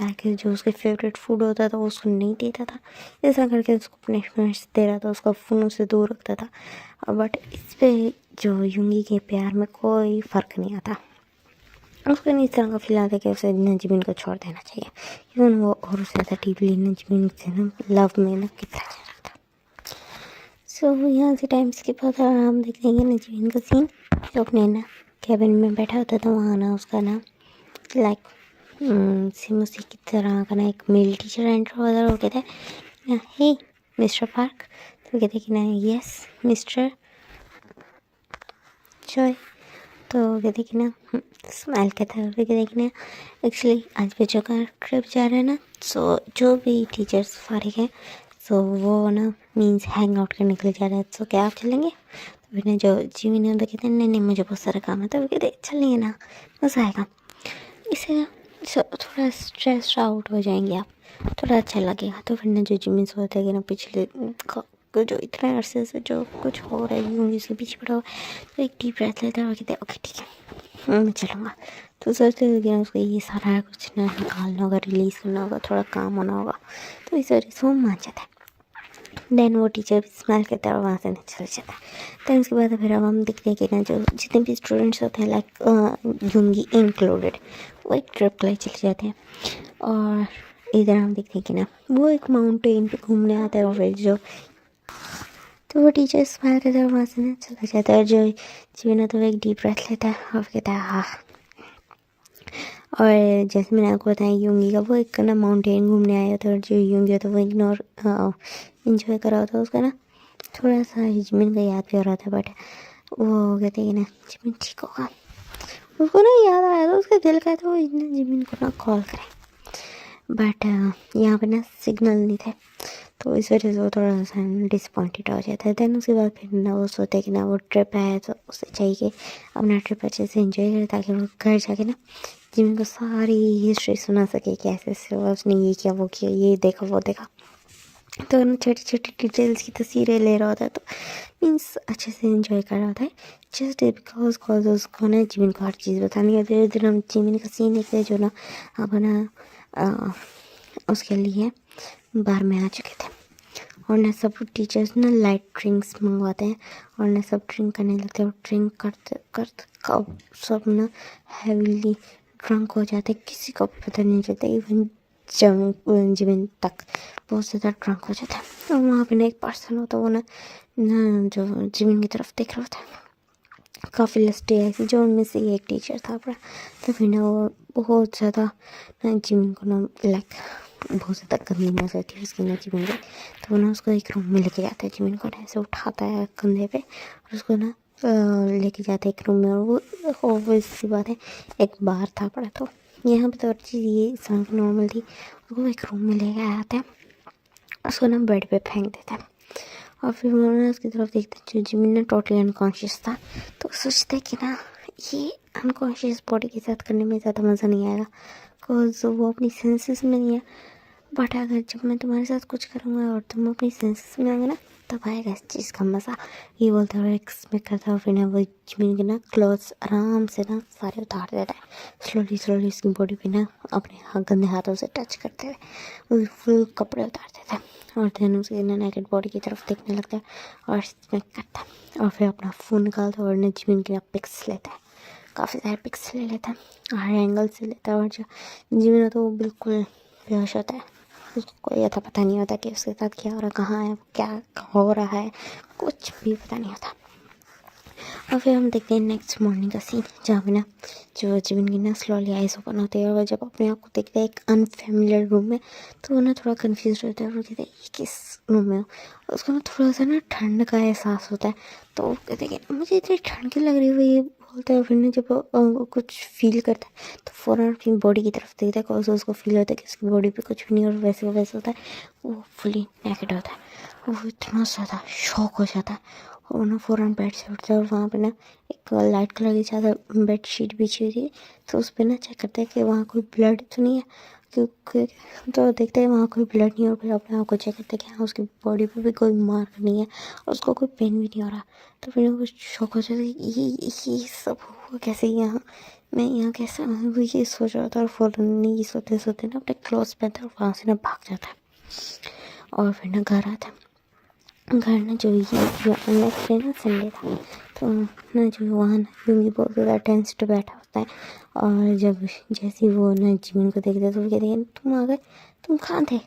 लाइक जो उसके फेवरेट फूड होता था वो उसको नहीं देता था। ऐसा करके उसको पनिशमेंट्स दे रहा था, उसका फ़ोन से दूर रखता था। बट इस पे जो यूंगी के प्यार में कोई फ़र्क नहीं आता। उसको इस तरह का फील आता कि उसे नजमीन को छोड़ देना चाहिए, क्योंकि वो और उससे ज़्यादा डीपली नजमीन से ना लव में ना कितना जा रहा था। सो यहाँ से टाइम स्किप होता है और हम देख लेंगे नजमीन का सीन जो अपने ना कैबिन में बैठा होता था। वहाँ ना उसका ना लाइक सेम उसी की तरह का ना एक मेल टीचर एंटर होता है। वो कहते हैं हे मिस्टर पार्क। तो कहते कि ना यस मिस्टर जॉय। तो कहते कि ना स्माइल करता है। फिर कहते कि ना एक्चुअली आज बच्चों का ट्रिप जा रहा है ना, सो जो भी टीचर्स फारिग हैं सो वो ना मीन्स हैंग आउट करने के लिए जा रहे हैं, सो क्या आप चलेंगे? तो फिर जो जिमी ने उधर कहते हैं नहीं नहीं मुझे बहुत सारा काम है। तो वो कहते चलेंगे ना, मज़ा आएगा, इससे थोड़ा स्ट्रेस आउट हो जाएंगे आप, थोड़ा अच्छा लगेगा। तो फिर ना जो जिमी सोचते हैं कि ना पिछले जो इतने अरसे से जो कुछ हो रहा है होंगी उसके पीछे पड़ा हुआ, तो एक डीप ब्रेथ लेता है और कहते हैं ओके ठीक है मैं चलूँगा। तो सोचते हुए कि उसको ये सारा कुछ ना निकालना होगा, रिलीज़ करना होगा, थोड़ा काम होना होगा। तो इस वजह से वो मान जाता है। देन वो टीचर भी स्माइल करता है और वहाँ से चल जाता है। देन उसके बाद फिर अब हम देखते हैं कि ना जो जितने भी स्टूडेंट्स होते हैं लाइक यूंगी इंक्लूडेड, वो एक ट्रिप के लिए चले जाते हैं। और इधर हम देखते हैं कि ना वो एक माउंटेन पे घूमने आता है और फिर जो तो वो टीचर स्माइल करता है और वहाँ से ना चला जाता है। जो जीवन तो वो एक डीप ब्रेथ लेता है और कहता है हाँ। और जैसे मैंने आपको बताया यूंगी का वो एक ना माउंटेन घूमने आया था और जो यूंगी होता है वो इग्नोर इंजॉय कर रहा होता है। उसका ना थोड़ा सा जिमिन का याद भी हो रहा था, बट वो कहते हैं कि ना जिमिन ठीक होगा। उसको ना याद आया था, उसका दिल कहता वो जिमिन को ना कॉल करे, बट यहाँ पे ना सिग्नल नहीं थे, तो इस वजह से वो थोड़ा सा डिसपॉइंटेड हो जाता है। देन उसके बाद फिर ना वो सोचते कि ना वो ट्रिप है तो उसे चाहिए कि अपना ट्रिप अच्छे से एंजॉय करे, ताकि वो घर जाके ना जिमिन को सारी हिस्ट्री सुना सके कि ऐसे ऐसे उसने ये किया वो किया, ये देखा वो देखा। तो ना छोटी छोटी डिटेल्स की तस्वीरें ले रहा होता है, तो मीन्स अच्छे से एंजॉय कर रहा होता है जस्ट बिकॉज कॉज उसको ना जिमिन को हर चीज़ बतानी होती है। फिर हम जिमिन का सीन देखते हैं जो ना अपना उसके लिए बार में आ चुके थे और ना सब टीचर्स ना लाइट ड्रिंक्स मंगवाते हैं और ना सब ड्रिंक करने लगते हैं और ड्रिंक करते करते कब सब ना हैवीली ड्रंक हो जाते हैं, किसी को भी पता नहीं चलता, इवन जिमिन तक बहुत ज़्यादा ड्रंक हो जाता है। और वहाँ पे ना एक पर्सन होता है, वो ना जो जिमिन की तरफ देख रहा होता है, काफ़ी लस्टी ऐसी, जो उनमें से एक टीचर था अपना। तो फिर ना वो बहुत ज़्यादा ना जिमिन को ना लाइक बहुत ज़्यादा गंदी नजर थी उसकी ना जिमिन पे। तो वो ना उसको एक रूम में लेके जाता है, जिमिन को ऐसे उठाता है कंधे पे और उसको ना लेके जाते हैं एक रूम में। और वो ऑब्वियस सी बात है एक बार था पड़ा, तो यहाँ पे तो हर चीज़ ये सॉन्ग नॉर्मल थी। उसको एक रूम में लेके आते हैं, उसको ना बेड पे फेंक देता है और फिर वो ना उसकी तरफ देखते जो जिमिन ना टोटली अनकॉन्शियस था। तो सोचते कि ना ये अनकॉन्शियस बॉडी के साथ करने में ज़्यादा मज़ा नहीं आएगा, बिकॉज वो अपनी सेंसेस में नहीं है। बट अगर जब मैं तुम्हारे साथ कुछ करूँगा और तुम अपनी सेंसेस में होंगे ना, तब आएगा इस चीज़ का मज़ा। ये बोलता है, एक्सपेक्ट करता है। फिर ना वो जिमिन के ना क्लॉथ्स आराम से ना सारे उतार देता है, स्लोली स्लोली उसकी बॉडी पे ना अपने गंदे हाथों से टच करते हुए वो फुल कपड़े उतार देता है। और देन उसकी ना नेकेड बॉडी की तरफ देखने लगता है और इसमें करता है। और फिर अपना फ़ोन निकालता है और ना जिमिन के ना पिक्स लेता है, काफ़ी सारे पिक्स ले लेता है, हर एंगल से लेता है। और जो जिमिन तो वो बिल्कुल बेहोश होता है, उसको कोई ऐसा पता नहीं होता कि उसके साथ क्या हो रहा है, कहाँ है, क्या हो रहा है, कुछ भी पता नहीं होता। और फिर हम देखते हैं नेक्स्ट मॉर्निंग का सीन, जहाँ पे ना जो जिमिन की ना स्लोली आइज ओपन होती है और वह जब अपने आप को देखता है एक अनफेमिलियर रूम में, तो वो ना थोड़ा कंफ्यूज होता है और वो कहते हैं ये किस रूम में हो। उसको ना थोड़ा सा ना ठंड का एहसास होता है, तो वो कहते हैं कि मुझे इतनी ठंड क्यों लग रही है, वो ये बोलता है। फिर ना जब वो कुछ फील करता है तो फ़ौरन अपनी बॉडी की तरफ देखता है, कॉज उसको फील होता है कि उसकी बॉडी पे कुछ भी नहीं, और वैसे वो वैसे होता है, वो फुली नेकेड होता है। वो इतना ज़्यादा शॉक हो जाता है और ना फ़ौरन बेड से उठता है और वहाँ पे ना एक लाइट कलर की चादर बेड शीट बिछी हुई थी, तो उस पर ना चेक करता है कि वहाँ कोई ब्लड तो नहीं है, क्योंकि तो देखते हैं वहाँ कोई ब्लड नहीं है। और फिर अपने आप को चेक करते हैं कि हाँ उसकी बॉडी पे भी कोई मार्क नहीं है और उसको कोई पेन भी नहीं हो रहा। तो फिर वो शौक हो जाता है, ये सब हुआ कैसे यहाँ, मैं यहाँ कैसे, वो ये सोच रहा था। और फ़ौरन ये सोते सोते ना अपने क्लोथ्स पहनता है और वहाँ से ना भाग जाता है। और फिर ना घर आता है। घर ना जो नेक्स्ट डे ना संडे था, तो ना जो वहाँ ना यूंगी बहुत ज़्यादा टेंस पे बैठा होता है। और जब जैसे ही वो ना जिमिन को देखते तो वो कहते हैं तुम आ गए, तुम कहाँ थे,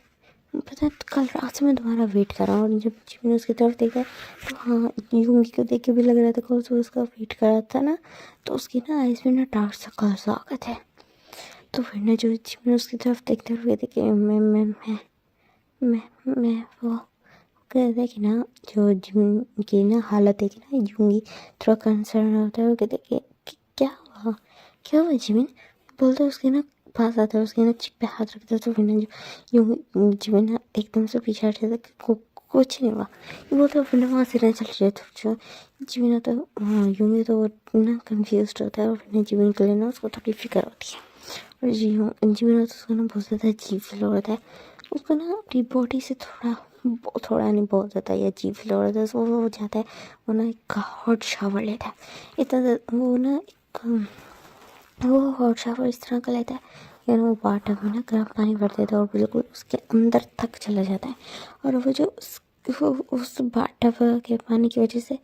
पता है कल रात से मैं तुम्हारा वेट कर रहा हूँ। और जब जिमिन उसकी तरफ देखता है तो हाँ यूंगी को देख के भी लग रहा था कि वो उसका वेट कर रहा था ना, तो उसकी ना आइज़ में ना डार्क सर्कल्स आ गए थे। तो फिर ना जो जिमिन उसकी तरफ देखते हुए देखे मैं वो कहते कि ना जो जिम की ना हालत है कि ना यूंगी थोड़ा कंसर्न होता है। वो कहते कि क्या हुआ जिमिन, बोलते उसके ना पास आता है, उसके ना चिप पे हाथ रखता है। तो फिर ना जो यूं जिमिन ना एकदम से पीछे हट जाता है कि कुछ नहीं हुआ, ये बोलते फिर ना वहाँ से ना चले जाए। तो जो जिमिन तो यूंगी तो ना कंफ्यूज होता है और फिर ना जिमिन के लिए ना उसको थोड़ी फिक्र होती है। और जिमिन तो उसको ना बहुत ज़्यादा अजीब फील हो रहा है, उसको ना अपनी बॉडी से थोड़ा नहीं बहुत ज़्यादा ये अजीब फील हो रहा था। वो जाता है, वो ना एक हॉट शावर लेता है, इतना वो ना एक वो हॉट शावर इस तरह का लेता है कि वो वाटर में ना गर्म पानी भर देता है और बिल्कुल उसके अंदर तक चला जाता है। और वो जो उस वाटर के पानी की वजह से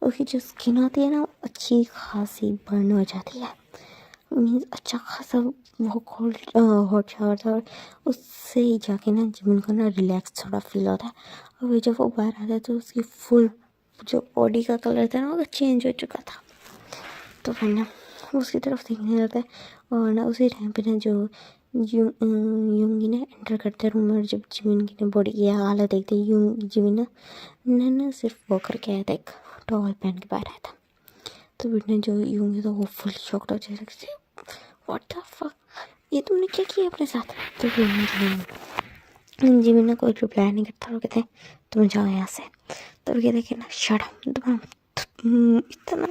उसकी जो स्किन होती है ना अच्छी खासी बर्न हो जाती है। मीन्स अच्छा खासा वो कोल्ड हॉट शावर था, और उससे ही जाके ना जिमिन को ना रिलैक्स थोड़ा फील होता है। और फिर जब वो बाहर आता है तो उसकी फुल जो बॉडी का कलर था ना वो चेंज हो चुका था। तो फिर ना वो उसकी तरफ देखने लगता है और ना उसी टाइम पे ना जो यूंगी ने एंटर करते रूम में, और जब जिमिन की ना बॉडी की हालत देखते जिमिन ना सिर्फ वो करके आया था, एक टॉवल पहन के बाहर आया था। तो फिर ना जो यूंगी तो वो फुल शॉक्ड हो जाए, व्हाट द फक, ये तुमने क्या किया अपने साथ। तो जिमिन ना कोई रिप्लाई नहीं करता और कहते हैं तुम जाओ यहाँ से। तो कहते हैं कि ना शट अप, इतना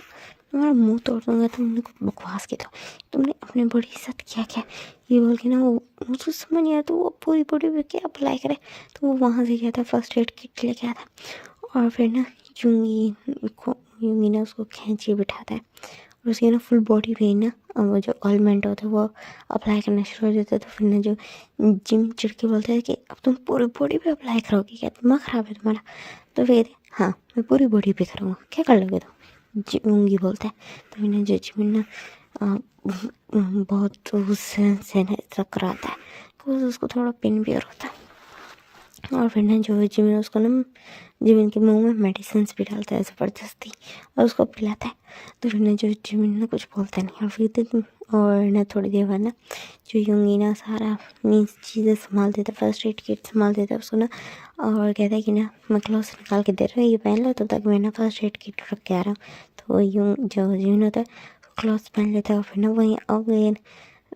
तुम्हारा मुंह तोड़ दूंगा, तुमने कुछ बकवास की, तो तुमने अपने बॉडी के साथ क्या क्या, ये बोल के ना वो मुझे समझ नहीं आया। तो वो पूरी बॉडी पे क्या अप्लाई करे, तो वो वहाँ से गया था फर्स्ट एड किट लेके आया था। और फिर ना यूंगी ना उसको खींच के बिठाता है और उसकी ना फुल बॉडी पे ना वो जो ऑइलमेंट होता है वो अप्लाई करना शुरू हो जाता है। तो फिर ना जो जिम चिड़के बोलता है कि अब तुम पूरी बॉडी पे अप्लाई करोगे, क्या दिमाग ख़राब है तुम्हारा। तो फिर हाँ मैं पूरी बॉडी पे करूँगा, क्या कर लोगे तुम, जिमूंगी बोलता है। तो फिर ना जो जिमिन ना बहुत उससे ना इतना कराता है तो उसको थोड़ा पेन भी होता है। और फिर ना जो जिमिन उसको ना जिमिन के मुंह में मेडिसिन भी डालता है ज़बरदस्ती और उसको पिलाता है। तो फिर ना जो जिमिन ना कुछ बोलता नहीं। और फिर और ना थोड़ी देर बाद ना जो यूंगी ना सारा मीन्स चीज़ें संभाल देता है, फर्स्ट एड किट संभाल देता है उसको ना, और कहता है कि ना मैं क्लोथ निकाल के दे रहा हूँ, ये पहन लो, तब तक मैं ना फर्स्ट एड किट रख के आ रहा हूँ। तो यूं जो जिमिन होता है क्लोथ पहन लेता है और फिर ना वहीं अगेन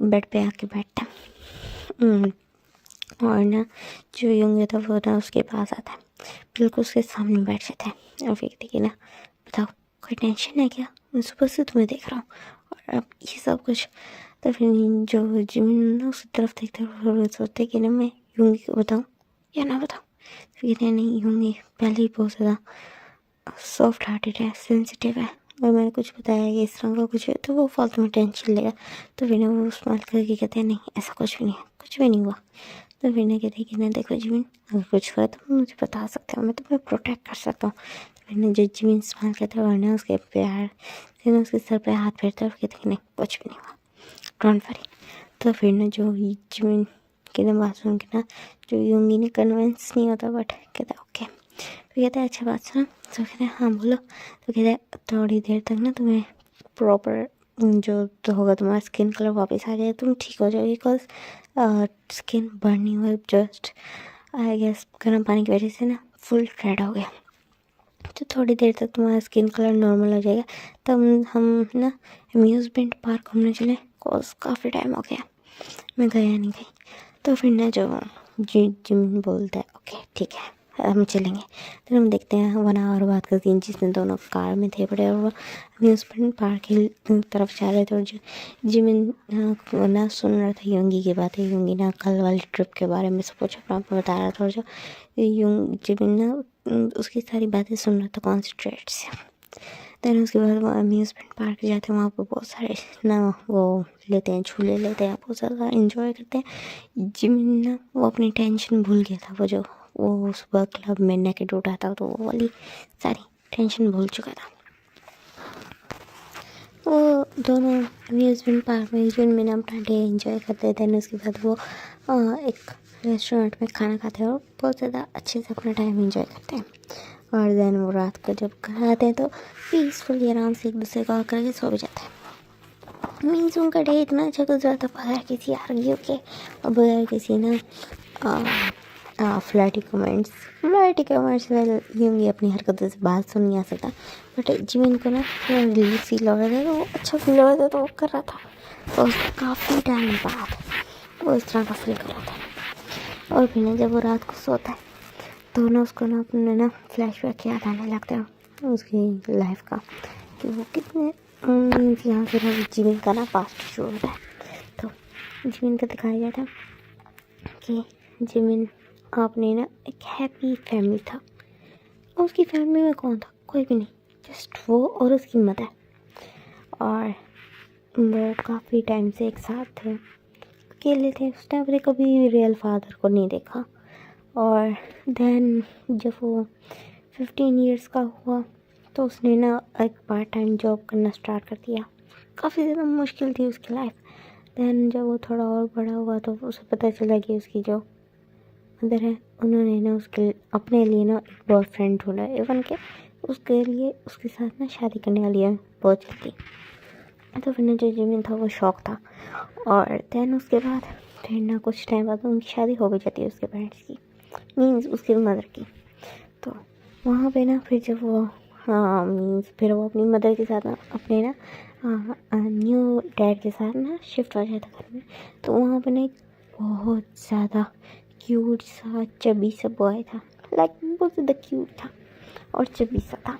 बेड पे आके बैठता है। और ना जो यूंग था वो ना उसके पास आता है, बिल्कुल उसके सामने बैठ जाता है और फिर देखिए ना बताओ कोई टेंशन है क्या, मैं सुबह से तुम्हें देख रहा हूँ और अब ये सब कुछ। तो फिर जो जिमिन ना उसकी तरफ देखते हुए सोचते कि ना मैं यूंगी को बताऊँ या ना बताऊँ? तो कहते हैं नहीं, यूंगी पहले ही बहुत ज़्यादा सॉफ्ट हार्टेड है, सेंसिटिव है, और मैंने कुछ बताया कि इस तरह का कुछ है तो वो फालतू में टेंशन लेगा। तो फिर वो स्माइल करके कहते हैं नहीं ऐसा कुछ भी नहीं है, कुछ भी नहीं हुआ। तो फिर कहते हैं कि ना देखो जिमिन, अगर कुछ हुआ तो मुझे बता सकते हो, मैं तुम्हें प्रोटेक्ट कर सकता हूँ। तो फिर जो जिमिन स्माइल करते हैं और ना उसके प्यार फिर उसके सर पे हाथ फेरते हैं और कहते हैं नहीं कुछ भी नहीं हुआ, डोंट वरी। तो फिर ना जो जिमिन की ना बात सुन के ना जो यूंगी ने कन्विंस नहीं होता, बट कहता है ओके। फिर कहता है अच्छा बात सुनो। तो कहते हैं हाँ बोलो। तो कहते हैं थोड़ी देर तक ना तुम्हें प्रॉपर जो तो होगा तुम्हारा स्किन कलर वापस आ जाएगा, तुम ठीक हो जाओगे, बिकॉज स्किन बर्न हुआ जस्ट आई गेस गर्म पानी की वजह से ना फुल रेड हो गया। तो थोड़ी देर तक तुम्हारा स्किन कलर नॉर्मल हो जाएगा, तब हम ना अम्यूज़मेंट पार्क घूमने चले, बिकॉज काफ़ी टाइम हो गया मैं गया नहीं गई। तो फिर ना जो जिम बोलता है ओके ठीक है हम चलेंगे। तो हम देखते हैं 1 आवर बाद का सीन, जिसमें दोनों कार में थे पड़े और वो अम्यूज़मेंट पार्क की तरफ जा रहे थे। और जो जिमिन ना सुन रहा था यूंगी की बातें, यूंगी ना कल वाली ट्रिप के बारे में सब कुछ अपना बता रहा था। और जो जिमिन ना उसकी सारी बातें सुन रहा था कॉन्सेंट्रेट से। देन उसके बाद वो अम्यूज़मेंट पार्क जाते हैं, वहाँ पर बहुत सारे ना वो लेते हैं, झूले लेते हैं, बहुत ज़्यादा इंजॉय करते हैं। जिमिन ना वो अपनी टेंशन भूल गया था, वो सुबह क्लब में नेकेड उठा था, तो वो वाली सारी टेंशन भूल चुका था। वो दोनों अम्यूज़मेंट पार्क में जिमिन अपना डे इंजॉय करते थे। उसके बाद वो एक रेस्टोरेंट में खाना खाते हैं और बहुत ज़्यादा अच्छे से अपना टाइम इंजॉय करते हैं। और देन वो रात को जब घर आते हैं तो पीसफुली आराम से एक दूसरे को कॉल करके सो भी जाते हैं। मीन्स उनका डे इतना अच्छा गुजरा था बगैर किसी आर्ग्यू के और बगैर किसी ना फ्लर्टी कमेंट्स वेल यूंगी अपनी हरकतों से बात सुन नहीं आ सकता, बट जिमिन को ना रिलीफ फील हो रहा था, तो वो अच्छा फील हो रहा था, तो वो कर रहा था। और काफ़ी टाइम बाद वो इस तरह का फील कर रहा था। और फिर ना जब वो रात को सोता है तो ना उसको ना अपने ना फ्लैशबैक याद आने लगता है उसकी लाइफ का, कि वो कितने मीन्स यहाँ से ना जिमिन का ना पास्ट शुरू होता है। तो जिमिन का दिखाया जाता है कि जिमिन आपने ना एक हैप्पी फैमिली था, और उसकी फैमिली में कौन था? कोई भी नहीं, जस्ट वो और उसकी मदर। और वो काफ़ी टाइम से एक साथ थे, अकेले थे, उसने अपने कभी रियल फादर को नहीं देखा। और देन जब वो 15 इयर्स का हुआ तो उसने ना एक पार्ट टाइम जॉब करना स्टार्ट कर दिया। काफ़ी ज़्यादा मुश्किल थी उसकी लाइफ। देन जब वो थोड़ा और बड़ा हुआ तो उसे पता चला कि उसकी जो मदर है उन्होंने ना उसके अपने लिए ना एक बॉयफ्रेंड ढूंढा, इवन के उसके लिए उसके साथ ना शादी करने वाली है बहुत जल्दी। तो फिर ना जो जिमिन था वो शौक था। और देन उसके बाद फिर ना कुछ टाइम बाद उनकी शादी हो भी जाती है उसके पेरेंट्स की, मीन्स उसके मदर की। तो वहाँ पे ना फिर जब वो मीन्स फिर वो अपनी मदर के साथ ना अपने ना न्यू डैड के साथ ना शिफ्ट हो जाता घर में। तो वहाँ पे ना एक बहुत ज़्यादा क्यूट सा चबी सा बॉय था, लाइक बहुत ज़्यादा क्यूट था और चबी सा था।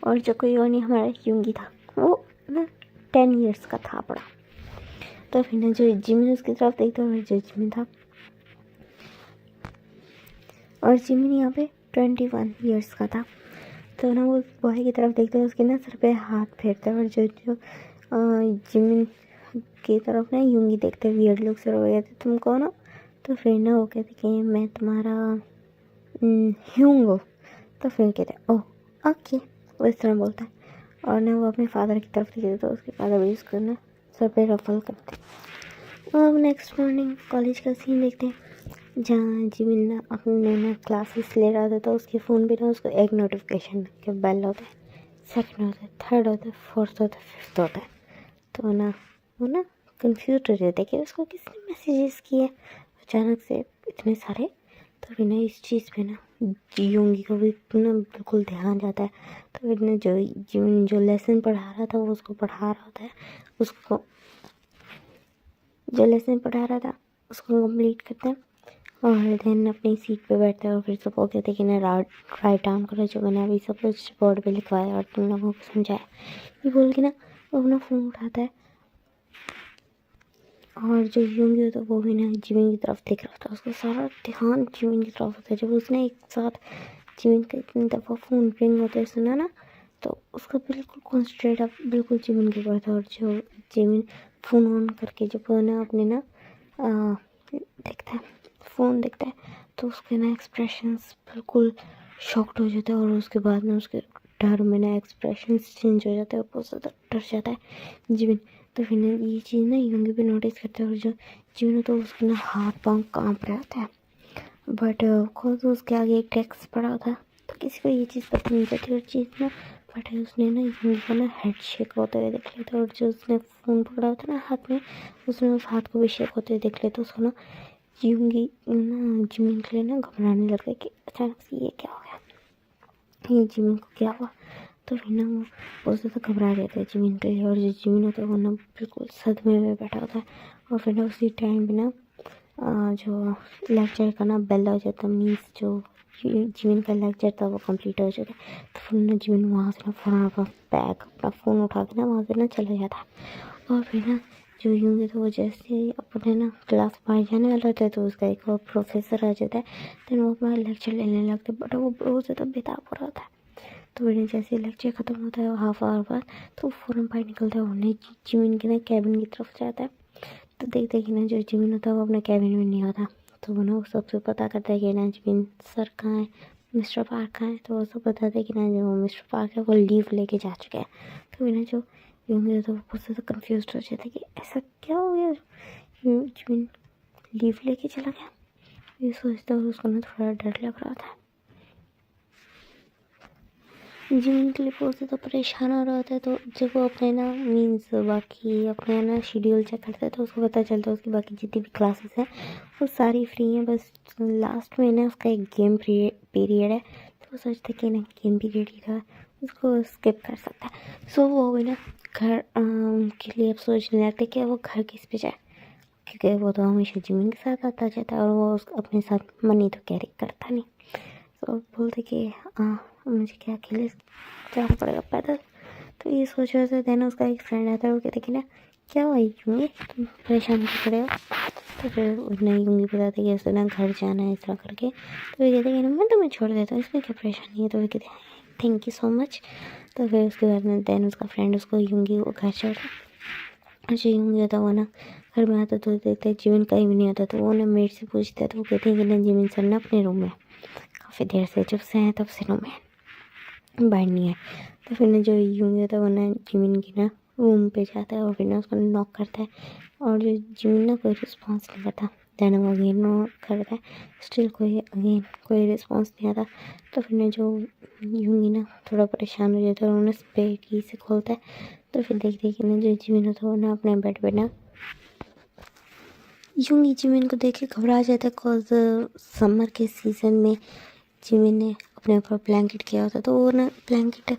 और जो कोई और नहीं, हमारा यूंगी था, वो ना 10 इयर्स का था बड़ा। तो फिर ना जो जिमिन उसकी तरफ देखता और जो जिमिन था, और जिमिन यहाँ पे 21 इयर्स का था। तो ना वो बॉय की तरफ देखते उसके ना सर पे हाथ फेरता है, और जो जिमिन की तरफ ना यूंगी देखते वियर्ड लुक से हो गया था तुम कौन हो? तो फिर ना वो कहते कि मैं तुम्हारा ह्यूंगो। तो फिर कहते ओह ओके, वो इस तरह बोलता है। और ना वो अपने फादर की तरफ देखते तो उसके फादर भी उसको ना सर पे रफल करते। अब नेक्स्ट मॉर्निंग कॉलेज का सीन देखते हैं, जहाँ जिमिन ना अपने ना क्लासेस ले रहा था। तो उसके फ़ोन पे ना उसको एक नोटिफिकेशन के बेल होता है, सेकंड होता है, थर्ड होता है, फोर्थ होता है, फिफ्थ होता है। तो ना वो ना कंफ्यूज हो जाते कि उसको किसने मैसेजेस किए अचानक से इतने सारे। तो फिर ना इस चीज़ पे ना यूंगी को भी ना बिल्कुल ध्यान जाता है। तो फिर ना जो जिमिन जो लेसन पढ़ा रहा था वो उसको पढ़ा रहा होता है, उसको जो लेसन पढ़ा रहा था उसको कंप्लीट करते हैं। और देन अपनी सीट पे बैठते हैं और फिर सबको कहते हैं कि ना राइट डाउन करो जो मैंने अभी सब कुछ बोर्ड पे लिखवाया और तुम लोगों को समझाया। ये बोल के ना वो अपना फ़ोन उठाता है और जो यूंगी होता है वो भी ना जिमिन की तरफ देख रहा था, उसका सारा ध्यान जिमिन की तरफ होता है। जब उसने एक साथ जिमिन का इतनी दफ़ा फ़ोन रिंग होते सुना ना, तो उसका बिल्कुल कॉन्सेंट्रेट अब बिल्कुल जिमिन के ऊपर था। और जो जिमिन फ़ोन ऑन करके जब वो ना अपने ना देखता है, फ़ोन देखता है, तो उसके ना एक्सप्रेशंस बिल्कुल शॉक्ड हो जाते हैं। और उसके बाद में उसके डर में ना एक्सप्रेशंस चेंज हो जाते हैं, बहुत ज़्यादा डर जाता है जिमिन। तो फिर ना ये चीज़ ना यूंगी भी नोटिस करता है। और जो जिमिन तो उसके ना हाथ पाँव काँप रहे होते हैं, बट ऑफकोर्स उसके आगे एक टेक्स्ट पड़ा होता है, तो किसी को ये चीज़ पता नहीं चलती और चीज़ ना। बट उसने ना यूंगी को ना हेड शेक होते हुए देख लिया था। और जो उसने फ़ोन पकड़ा होता ना हाथ में, उसने उस हाथ को भी शेक होते हुए देख लिया। तो उसको ना यूंगी ना जिमिन के लिए ना घबराने लग गया कि अचानक से ये क्या हो गया, ये जिमिन को क्या हुआ। तो फिर ना वो बहुत ज़्यादा घबरा जाता है जिमिन के लिए। और जो जिमिन होता है वो ना बिल्कुल सदमे में बैठा होता है। और फिर ना उसी टाइम पे ना जो लेक्चर का ना बेल हो जाता है, मीन्स जो जिमिन का लेक्चर था वो कंप्लीट हो जाता है। तो फिर ना जिमिन वहाँ से ना फ़ौरन अपना बैग अपना फ़ोन उठा के ना वहाँ से ना चला जाता है। और फिर ना जो यूंगी तो वो जैसे ही अपने ना क्लास बाहर जाने वाला होता है, तो उसका एक और प्रोफेसर आ जाता है। तो वो अपना लेक्चर लेने लगता है, बट वो बहुत ज़्यादा बेताब हो रहा होता है। तो फिर जैसे लेक्चर ख़त्म होता है हाफ आवर बाद, तो फ़ौरन बाहर निकलता है और नहीं जिमिन के ना कैबिन की तरफ जाता है। तो देखते कि ना जो जिमिन होता है वो अपने कैबिन में नहीं होता। तो वो ना सबसे पता करता है कि ना जिमिन सर कहाँ है, मिस्टर पार्क कहाँ है। तो वो सब बताता है कि ना जो मिस्टर पार्क है वो लीव लेके जा चुके हैं। तो फिर ना जो यूंगी होता है वो बहुत ज़्यादा कन्फ्यूज हो जाता है कि ऐसा क्या हो गया, जिमिन लीव लेके चला गया। ये सोचता है और उसको ना थोड़ा डर लग रहा था। जिमिन के लिए बहुत ज़्यादा परेशान हो रहा होता है। तो जब वो अपने ना मीन्स बाकी अपने ना शेड्यूल चेक करता है, तो उसको पता चलता है उसकी बाकी जितनी भी क्लासेस हैं वो सारी फ्री हैं। बस लास्ट में ना उसका एक गेम पीरियड है, तो वो सोचता है कि ना गेम पीरियड ही था, उसको स्किप कर सकता है। सो वो भी ना घर के लिए अब सोचने लगता है कि वो घर किस पे जाए, क्योंकि वो तो हमेशा जिमिन के साथ आता जाता है और वो अपने साथ मनी तो कैरी करता नहीं। तो बोलते कि मुझे क्या अकेले जाना पड़ेगा पैदल। तो ये सोच रहे थे। देन उसका एक फ्रेंड आता है, वो कहते कि ना क्या हुआ यूंगी, तुम परेशान क्यों खड़े हो। तो फिर उसने यूंगी बताते कि उसने ना घर जाना है इस तरह करके। तो वे कहते कि ना मैं तुम्हें छोड़ देता हूँ, इसमें क्या परेशानी है। तो वे कहते हैं थैंक यू सो मच। तो फिर उसके बाद में देन उसका फ्रेंड उसको यूंगी वो घर छोड़ता। और जो यूंगी होता है वो ना घर में आता तो देखता है जिमिन कहीं भी नहीं होता। तो वो ना मेड से पूछता है, तो वो कहते हैं कि ना जिमिन सर ना अपने रूम में काफ़ी देर से जब से हैं तब से रूम में बाहर नहीं है। तो फिर ना जो यूंगी होता है वो ना जिमिन की ना रूम पे जाता है और फिर ना उसको नॉक करता है। और जो जिमिन ना कोई रिस्पॉन्स नहीं करता। देन वो अगेन नॉक करता है, स्टिल कोई रिस्पॉन्स नहीं आता। तो फिर ना जो यूंगी ना थोड़ा परेशान हो जाता है और उन्हें स्प्रे की से खोलता है। तो फिर देखते कि ना जो जिमिन होता है वो ना अपने बेड पे ना यूंगी जिमिन को देख के घबरा जाता है। कॉज समर के सीज़न में जिमिन ने अपने ऊपर ब्लैंकेट किया होता, तो वो ना ब्लैंकेट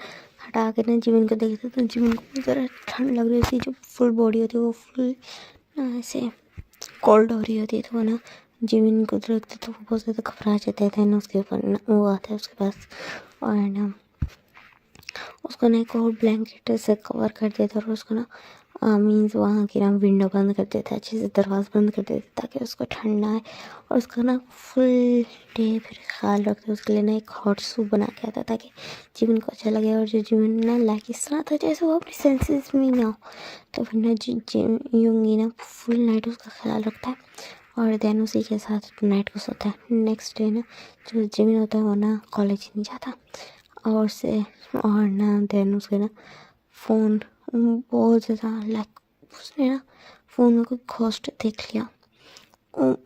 हटा के ना जिमिन को देखता, तो जिमिन को बहुत ज़्यादा ठंड लग रही थी। जो फुल बॉडी होती है वो फुल ना ऐसे कोल्ड हो रही होती है। तो वो ना जिमिन को देखते तो वो बहुत ज़्यादा घबरा जाते थे ना। उसके ऊपर ना वो आता है उसके पास और ना उसको ना एक और ब्लैंकेट से कवर कर देता और उसको ना मीन्स वहाँ की ना विंडो बंद कर देता है, अच्छे से दरवाज़ा बंद कर देता ताकि उसको ठंड ना आए। और उसका ना फुल डे फिर ख्याल रखते उसके लिए ना एक हॉट सूप बना के आता ताकि जिमिन को अच्छा लगे। और जो जिमिन ना लाइक इस तरह था जैसे वो अपनी सेंसेस में ही ना हो। तो फिर ना यूंगी ना फुल नाइट उसका ख्याल रखता है और देन उसी के साथ नाइट को सोता है। नेक्स्ट डे ना जो जिमिन होता है वो ना कॉलेज नहीं जाता और से और ना देन उसके ना फ़ोन बहुत ज़्यादा लाइक उसने ना फ़ोन में कोई घोस्ट देख लिया,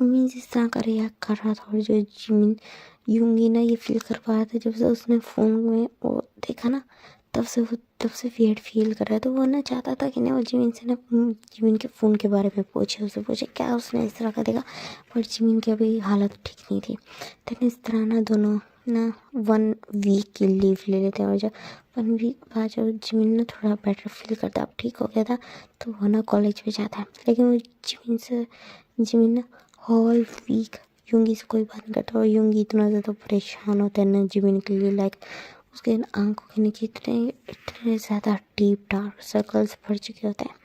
मीन्स इस तरह का रिएक्ट कर रहा था। और जो जिमिन यूंगी ना ये फील कर पा रहा था, जब से उसने फ़ोन में वो देखा ना तब से वियर्ड फील कर रहा है। तो वो ना चाहता था कि ना वो जिमिन से ना जिमिन के फ़ोन के बारे में पूछे, उससे पूछे क्या उसने इस तरह का देखा। पर जिमिन की अभी हालत ठीक नहीं थी। तो इस तरह ना दोनों ना 1 वीक की लीव ले लेते हैं। और जब 1 वीक बाद जब जिमिन ना थोड़ा बेटर फील करता, अब ठीक हो गया था, तो वो ना कॉलेज में जाता है। लेकिन वो जिमिन ना होल वीक यूंगी से कोई बात नहीं करता। और यूंगी इतना ज़्यादा परेशान होता है ना जिमिन के लिए, लाइक उसके आंखों के नीचे इतने ज़्यादा डीप डार्क सर्कल्स पड़ चुके होते हैं।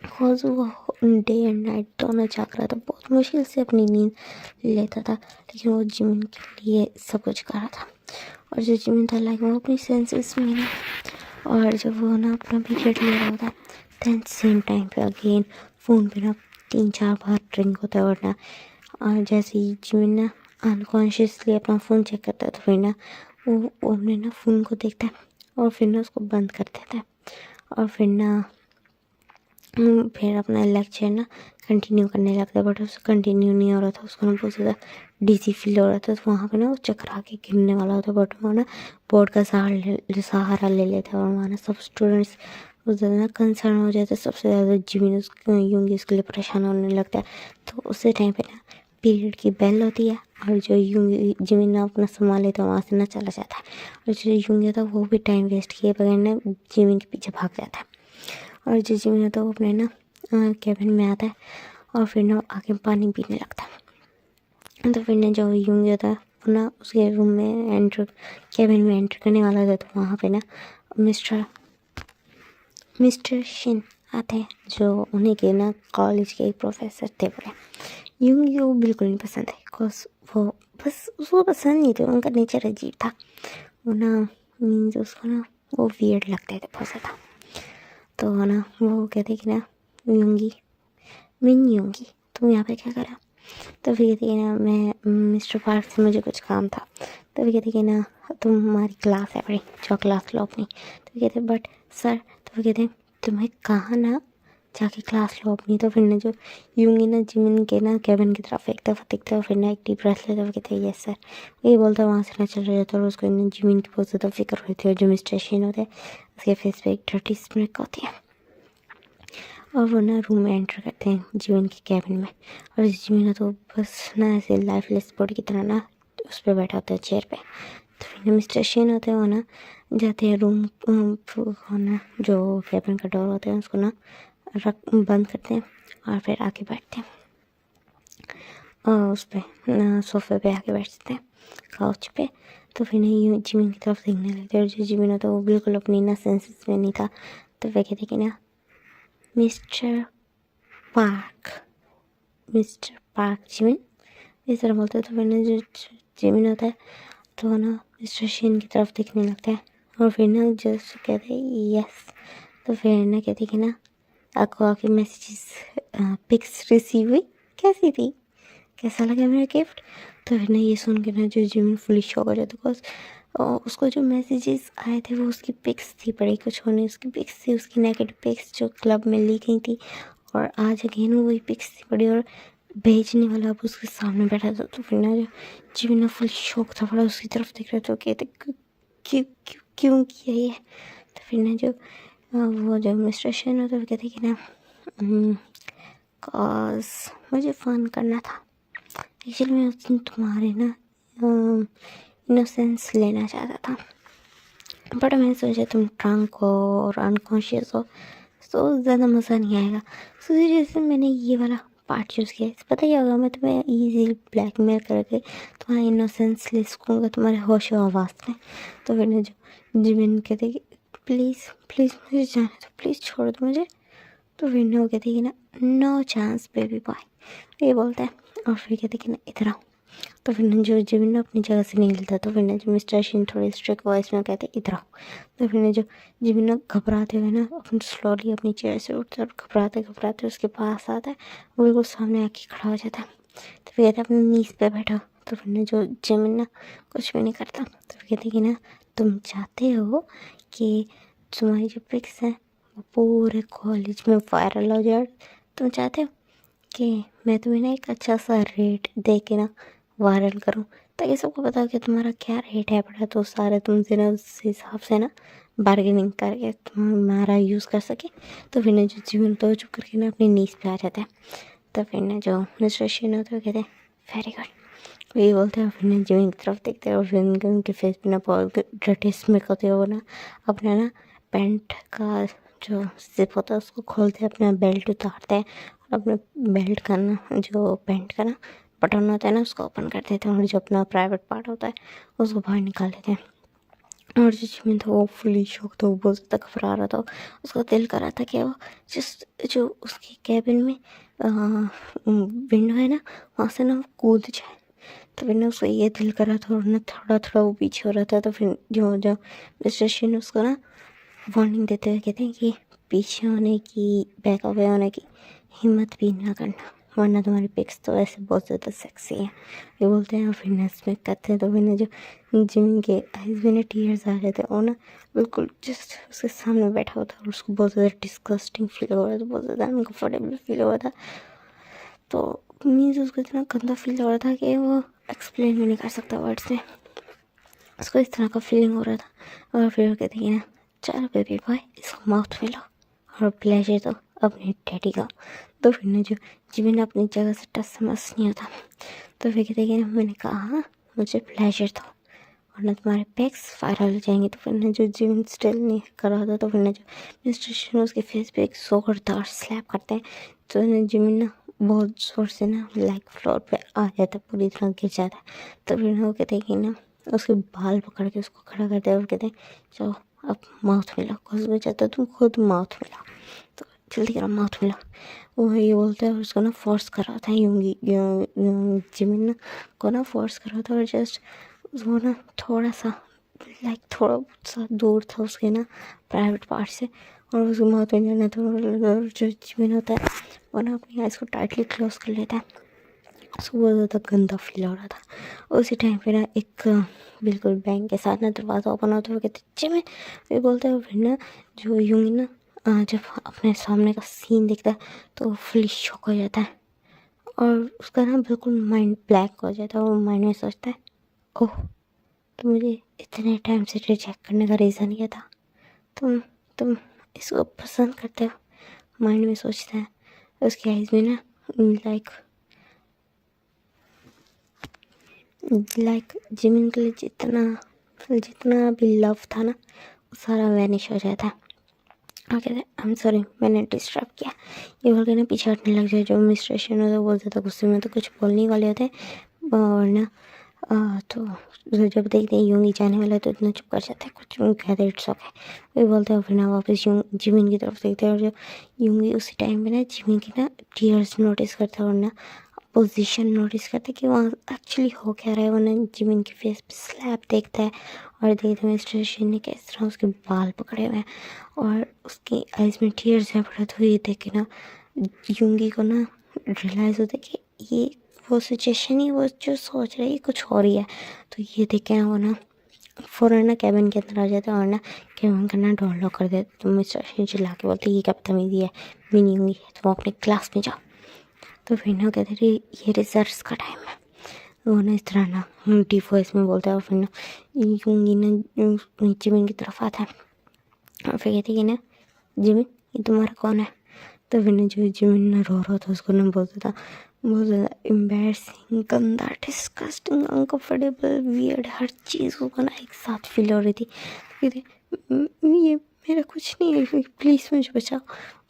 बिकॉज वो डे एंड नाइट दोनों जाग रहा था, बहुत मुश्किल से अपनी नींद लेता था, लेकिन वो जिमिन के लिए सब कुछ कर रहा था। और जो जिमिन था लाइक वो अपनी सेंसेस में ना, और जब वो ना अपना पीरियड ले रहा होता दैन सेम टाइम पे अगेन फ़ोन पे ना 3-4 बार रिंग होता है। और ना जैसे ही जिमिन ना अनकॉन्शियसली अपना फ़ोन चेक करता है तो फिर ना वो अपने ना फ़ोन को देखता है और फिर ना उसको बंद कर देता है। और फिर ना फिर अपना लेक्चर ना कंटिन्यू करने लगता है, बट उससे कंटिन्यू नहीं हो रहा था, उसको ना बहुत ज़्यादा डिजी फील हो रहा था। तो वहाँ पे ना वो चकरा के गिरने वाला होता, बट वो ना बोर्ड का सहारा ले लेते हैं। और वहाँ ना सब स्टूडेंट्स बहुत ज़्यादा ना कंसर्न हो जाते हैं, सबसे ज़्यादा जिमिन यूंगी उसके लिए परेशान होने लगता है। तो उसी टाइम पे ना पीरियड की बेल होती है और जो यूंगी जिमिन ना अपना सामान लेता है वहाँ से ना चला जाता है। और जो यूंगी था वो भी टाइम वेस्ट किए बगैर ना जिमिन के पीछे भाग जाता है। और जो जिमिन होता है वो अपने ना केबिन में आता है और फिर ना आके पानी पीने लगता है। तो फिर ना जो यूंगी होता है वो ना उसके रूम में केबिन में एंटर करने वाला था। तो वहाँ पे ना मिस्टर शिन आते हैं, जो उन्हीं के ना कॉलेज के एक प्रोफेसर थे बड़े। यूंगी को बिल्कुल नहीं पसंद है, बिकॉज वो बस उसको पसंद नहीं थे, उनका नेचर अजीब था। वो ना मीन्स उसको ना वो वियर्ड लगते थे बहुत ज़्यादा। तो ना वो कहते कि ना यूंगी मिन यूंगी तुम यहाँ पे क्या करा। तो फिर कहती है ना मैं मिस्टर पार्क से मुझे कुछ काम था। तो फिर कहती है ना तुम्हारी क्लास है बड़ी, जो क्लास लो अपनी। तो कहते बट सर, तो फिर कहते तुम्हें कहा ना जाके क्लास लो अपनी। तो फिर ना जो यूंगी ना जिमिन के ना कैबिन की तरफ एक दफ़ा दिखता है, फिर ना एक डीप ब्रेथ लेता है, कहते हैं यस सर। ये बोलता है वहाँ से ना चला जाता है। और उसको ना जिमिन की बहुत ज़्यादा फिक्र होती है। और जो मिस्टर शेन होते हैं उसके फेस पे एक डर्टी स्मिक होती है। और वो ना रूम में एंटर करते हैं जिमिन के कैबिन में। और जिमिन तो बस ना ऐसे लाइफलेस बॉडी की तरह ना उस पर बैठा होता है चेयर पे। तो फिर मिस्टर शेन होते हैं वो ना जाते हैं रूम ना जो कैबिन का डोर होता है उसको ना बंद करते हैं और फिर आके बैठते हैं और उस पर सोफे पे आके बैठते हैं काउच पे। तो फिर ना यूँ जिमिन की तरफ देखने लगते हैं। और जो जिमिन होता है वो बिल्कुल अपनी ना सेंसेस में नहीं था। तो वह कहते कि ना mister park mister park Jimin इस तरह बोलते हैं। तो फिर ना जो जिमिन होता है तो वो ना मिस्टर शेन की तरफ देखने लगता है और फिर ना जस्ट कहते हैं यस। तो फिर ना कहते कि ना आपको आपके मैसेजेस पिक्स रिसीव हुई, कैसी थी, कैसा लगा मेरा गिफ्ट। तो फिर ना ये सुन के ना जो जिमिन फुली शॉक हो जाता, बिकॉज उसको जो मैसेजेस आए थे वो उसकी पिक्स थी, बड़ी कुछ होने उसकी पिक्स थी, उसकी नेगेटिव पिक्स जो क्लब में ली गई थी। और आज अगेन वही पिक्स थी पड़ी और भेजने वाला अब उसके सामने बैठा था। तो फिर ना जो जिमिन ना फुल शॉक था, बड़ा उसकी तरफ देख रहा था। तो कहते क्यों क्यों क्यों किया ये। तो फिर ना जो वो जो मिस्टर शेन होता है वो कहते कि ना कॉज मुझे फ़ोन करना था। एक्चुअली मैं उस दिन तुम्हारे ना इनोसेंस लेना चाहता था, बट मैंने सोचा तुम ड्रंक हो और अनकॉन्शियस हो तो ज़्यादा मज़ा नहीं आएगा। सो जैसे मैंने ये वाला पार्ट चूज़ किया। पता ही होगा मैं तुम्हें इजीली ब्लैकमेल करके तुम्हारा इनोसेंस ले सकूँगा तुम्हारे होश आवाज़ में। तो फिर जो जिमिन कहते कि प्लीज़ प्लीज़ मुझे जाने दो, प्लीज़ छोड़ दो मुझे। तो फिर वो कहती कि ना नो चांस बेबी बॉय, ये बोलता है। और फिर कहते कि ना इधर आओ। तो फिर जो जिमिन ना अपनी जगह से नहीं हिलता। तो फिर जो मिस्टर शिन थोड़ी स्ट्रिक्ट वॉइस में कहते इधर आओ। तो फिर जो जिमिन ना घबराते हुए ना अपन स्लोली अपनी चेयर से उठता है और घबराते घबराते उसके पास आता है, वो बिल्कुल सामने आके खड़ा हो जाता है। तो फिर कहते अपनी नीज पे बैठो। तो फिर जो जिमिन ना कुछ भी नहीं करता। तो फिर कहते कि ना तुम चाहते हो कि तुम्हारी जो पिक्स हैं वो पूरे कॉलेज में वायरल हो जाए। तुम चाहते हो कि मैं तुम्हें ना एक अच्छा सा रेट दे के ना वायरल करूँ, ताकि सबको पता हो कि तुम्हारा क्या रेट है बड़ा। तो सारे तुमसे ना उस हिसाब से ना बार्गेनिंग करके तुम्हारा यूज़ कर सके। तो फिर ना जो जीवन तो चुप करके ना अपनी नीज पे आ जाता है। तो फिर ना जो मिस्टर शिन होता है कहते हैं वेरी गुड, ये बोलते हैं। फिर ना जीवन की तरफ देखते हैं और फिर उनके फेस पे ना बहुत डर्टी स्मिक होते हैं। वो ना अपना ना पैंट का जो जिप होता है उसको खोलते हैं, अपना बेल्ट उतारते हैं और अपने बेल्ट का ना जो पैंट का ना बटन होता है ना उसको ओपन कर देते हैं और जो अपना प्राइवेट पार्ट होता है उसको बाहर निकाल देते हैं। और जो जिमिन था वो फुली शॉक था, वो बहुत ज़्यादा घबरा रहा था। उसका दिल कर रहा था कि वो जस्ट जो उसके कैबिन में विंडो है ना, वहाँ से ना वो कूद जाए। तो फिर ना उसका ये दिल कर रहा था और ना थोड़ा थोड़ा वो पीछे हो रहा था। तो फिर जो जो मिस्टर शिन उसको ना वार्निंग देते हुए कहते हैं कि पीछे होने की, बैक अवे होने की हिम्मत भी ना करना, वरना तुम्हारी पिक्स तो ऐसे बहुत ज़्यादा सेक्सी है, ये बोलते हैं। और फिर नस में कहते हैं तो फिर ना जो जिमिन के आइज में ना टीयर्स आ रहे थे और ना बिल्कुल जस्ट उसके सामने बैठा हुआ था और उसको बहुत ज़्यादा डिस्गस्टिंग फील हो रहा था, बहुत ज़्यादा अनकम्फर्टेबल फील हो रहा था। तो मीन्स उसको इतना गंदा फील हो रहा था कि वो एक्सप्लेन भी नहीं कर सकता वर्ड्स में, उसको इस तरह का फीलिंग हो रहा था। और फिर वो कहती है ना, चलो बेबी बॉय इसको माउथ में लो और प्लेजर दो अपने डैडी का। तो फिर ना जो जिमिन अपनी जगह से टस समझ नहीं होता, तो फिर कहते हैं ना, मैंने कहा मुझे प्लेजर दो वरना तुम्हारे पैक्स वायरल हो जाएंगे। तो फिर ना जो जिमिन स्टिल नहीं कर रहा था, तो फिर ना जो मिस्टर शिन उसके फेस पे एक जोरदार स्लैप करते हैं। तो ना जिमिन ना बहुत ज़ोर से ना लाइक फ्लोर पे आ जाता है, पूरी तरह गिर जाता है। तो फिर ना वो कहते हैं कि ना उसके बाल पकड़ के उसको खड़ा करते हैं और कहते हैं चलो अब माउथ मिलाओ, खुद में चाहता तुम खुद माउथ मिलाओ, तो जल्दी करो माउथ मिलाओ। वो ये बोलता है और उसको ना फोर्स कर रहा था यूंगी जिमिन ना को ना फोर्स कर रहा था। और जस्ट वो ना थोड़ा सा लाइक थोड़ा सा दूर था उसके ना प्राइवेट पार्ट से, और उसके माउथ में जाना था। और जो जिमिन होता है वो ना अपनी आइज़ को टाइटली क्लोज कर लेता है, उसको बहुत ज़्यादा गंदा फील हो रहा था। उसी टाइम पे ना एक बिल्कुल बैंग के साथ ना दरवाज़ा ओपन होता है, कहते जिमिन, ये बोलते हैं। फिर ना जो यूंगी ना जब अपने सामने का सीन दिखता है तो फुली शॉक हो जाता है और उसका ना बिल्कुल माइंड ब्लैक हो जाता है। और माइंड में सोचता है, ओह तो मुझे इतने टाइम से रिजेक्ट करने का रीज़न ये था, तुम तुम इसको पसंद करते हो, माइंड में सोचता है। उसकी आइज़ में ना लाइक जिमिन के लिए जितना जितना भी लव था ना वो सारा वैनिश हो जाता है। और कहते हैं आई एम सॉरी मैंने डिस्टर्ब किया, ये बोल के ना पीछे हटने लग जाए। जो मिस्टर शिन होता है बहुत ज़्यादा गुस्से में तो कुछ बोलने वाले होते हैं और ना तो जब देखते हैं यूंगी जाने वाला है तो इतना चुप कर जाते हैं, कुछ कहते हैं इट्स ओके, वो बोलते हैं। फिर ना वापस जिमिन की तरफ देखते हैं और जो यूंगी उसी टाइम पे ना जिमिन की ना टीयर्स नोटिस करता है और ना पोजीशन नोटिस करते कि वहाँ एक्चुअली हो क्या रहा है। वो ना जिमिन के फेस पे स्लैप देखता है और देखते हैं मिस्टर शिन ने किस तरह उसके बाल पकड़े हुए हैं और उसकी आइज़ में टीयर्स हैं पड़ा। तो ये देख के ना यूंगी को ना रियलाइज़ होता है कि ये वो सिचुएशन ही वो जो सोच रही है कुछ और ही है। तो ये देख के ना वो ना फ़ौरन ना कैबिन के अंदर आ जाता है और ना कैबिन का ना डोर लॉक कर देता। तो मिस्टर शिन चिल्ला के बोलते ये क्या बदतमीज़ी है, मैं नहीं होंगी, तुम अपने क्लास में जाओ। तो फिर ना कहते थे ये रिजल्ट्स का टाइम है, वो ना इस तरह ना डीप वॉइस में बोलता है। और फिर ना यूंगी ना जिमिन की तरफ आता है और फिर कहती है कि ना जिमिन ये तुम्हारा कौन है। तो फिर ना जो जिमिन ना रो रहा था उसको ना बोलता था बहुत ज़्यादा एम्बैरसिंग, गंदा, डिस्गस्टिंग, अनकम्फर्टेबल, वियर्ड, हर चीज़ को ना एक साथ फील हो रही थी। तो कहते ये मेरा कुछ नहीं है, प्लीज़ मुझे बचाओ,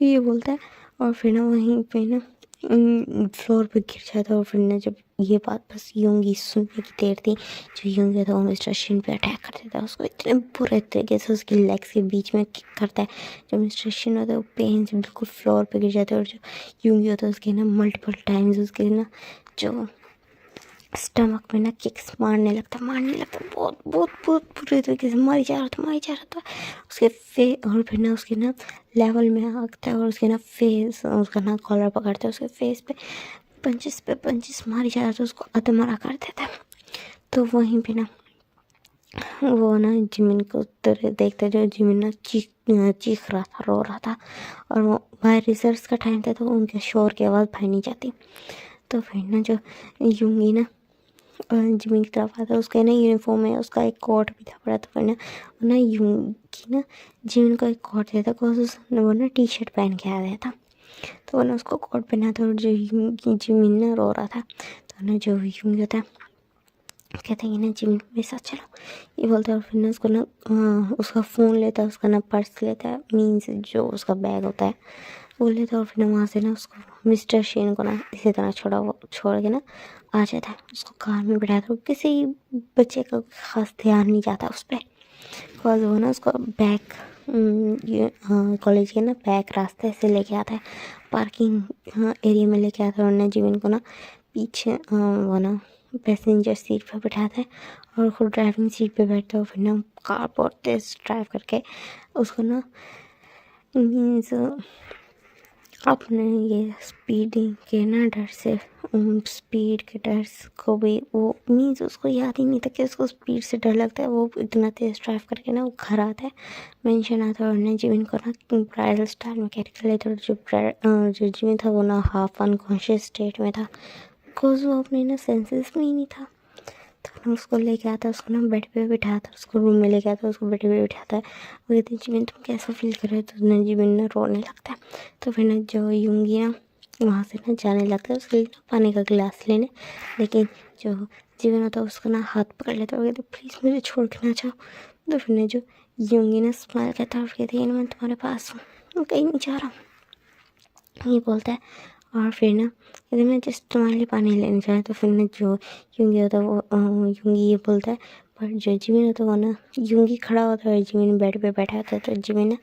ये बोलता है। और फिर ना वहीं पे ना फ्लोर पे गिर जाता है। और फिर ना जब ये बात बस यूंगी सुनने की देर थी, जो यूंगी था वो मिस्टर शिन पे अटैक कर देता है, उसको इतने बुरे तरीके से उसकी लेग्स के बीच में किक करता है। जो मिस्टर शिन होता है वो पेन से बिल्कुल फ्लोर पे गिर जाता है। और जो यूंगी होता है उसके ना मल्टीपल टाइम्स उसके ना जो स्टमक में ना किक्स मारने लगता बहुत बहुत बहुत बुरे तरीके से मारी जा रहा था उसके और फिर ना उसके ना लेवल में आता है और उसके ना फेस उसका ना कॉलर पकड़ता है, उसके फेस पे पंचेस मारी जा रहा था, उसको अधमरा कर देता है। तो वहीं पे ना वो ना जिमिन को तरह देखते जो जिमिन ना चीख रहा था, रो रहा था। और वो बाहर रिजल्ट्स का टाइम था तो उनके शोर की आवाज़ भाई नहीं जाती। तो फिर ना जो यूंगी ना जिमिन की तरफ आता है, उसका ना यूनिफॉर्म है, उसका एक कोट भी था पड़ा। तो फिर ना यूंगी ना जिमिन को एक कोट देता था, वो ना टी शर्ट पहन के आ गया था। तो वो ना उसको कोट पहना था और जो जिमिन ना रो रहा था। तो ना जो यूंगी होता है कहते हैं ना जिमिन मेरे साथ चलो, ये बोलता है। और फिर ना उसको ना उसका फ़ोन लेता है, उसका ना पर्स लेता है, मीन्स जो उसका बैग होता है वो लेता है। और फिर ना वहाँ से ना उसको मिस्टर शेन को ना इसी तरह छोड़ के ना आ जाता है, उसको कार में बैठाता है। किसी बच्चे का खास ध्यान नहीं जाता उस पर। बिकॉज वो ना उसको बैक कॉलेज के ना बैक रास्ते से लेके आता है, पार्किंग एरिया में लेके आता है, और ना जीवन को ना पीछे वो ना पैसेंजर सीट पे बैठाता है और खुद ड्राइविंग सीट पे बैठता है। और फिर ना कार बहुत तेज ड्राइव करके उसको ना मीन्स अपने ये स्पीडिंग के ना डर से, स्पीड के डर को भी वो मीन्स उसको याद ही नहीं था कि उसको स्पीड से डर लगता है। वो इतना तेज़ ड्राइव करके ना वो घर आता है, मेंशन आता है, और ना जीवन को ना ब्राइडल स्टाइल में कैरी कर लेता है। जो जीवन था वो ना हाफ अनकॉन्शियस स्टेट में था, बिकॉज वो अपने ना सेंसेस में ही नहीं था। तो ना उसको लेके आता है, उसको ना बेड पे बिठाता है, उसको रूम में लेके आता है, उसको बेड पे बिठाता है। वो कहते हैं जीवन तुम कैसा फील कर रहे हो, तो ना जीवन ना रोने लगता है। तो फिर ना जो यूंगी ना वहाँ से ना जाने लगता है उसके लिए ना पानी का गिलास लेने, लेकिन जो जीवन होता है उसको ना हाथ पकड़ लेता है। वो कहते प्लीज़ मुझे छोड़ के ना जाओ। तो फिर ना जो यूंगी ना स्माइल करता है और कहती है मैं तुम्हारे पास हूँ, मैं कहीं नहीं जा रहा हूँ, ये बोलता है। और फिर ना कहते मैं जस्ट तुम्हारे लिए पानी लेने जाए। तो फिर ना जो यूंगी होता है वो यूंगी ये बोलता है, पर जो जीवन होता है वो ना यूंगी खड़ा होता है और जीवन बेड पे बैठा होता है। तो जीवन ना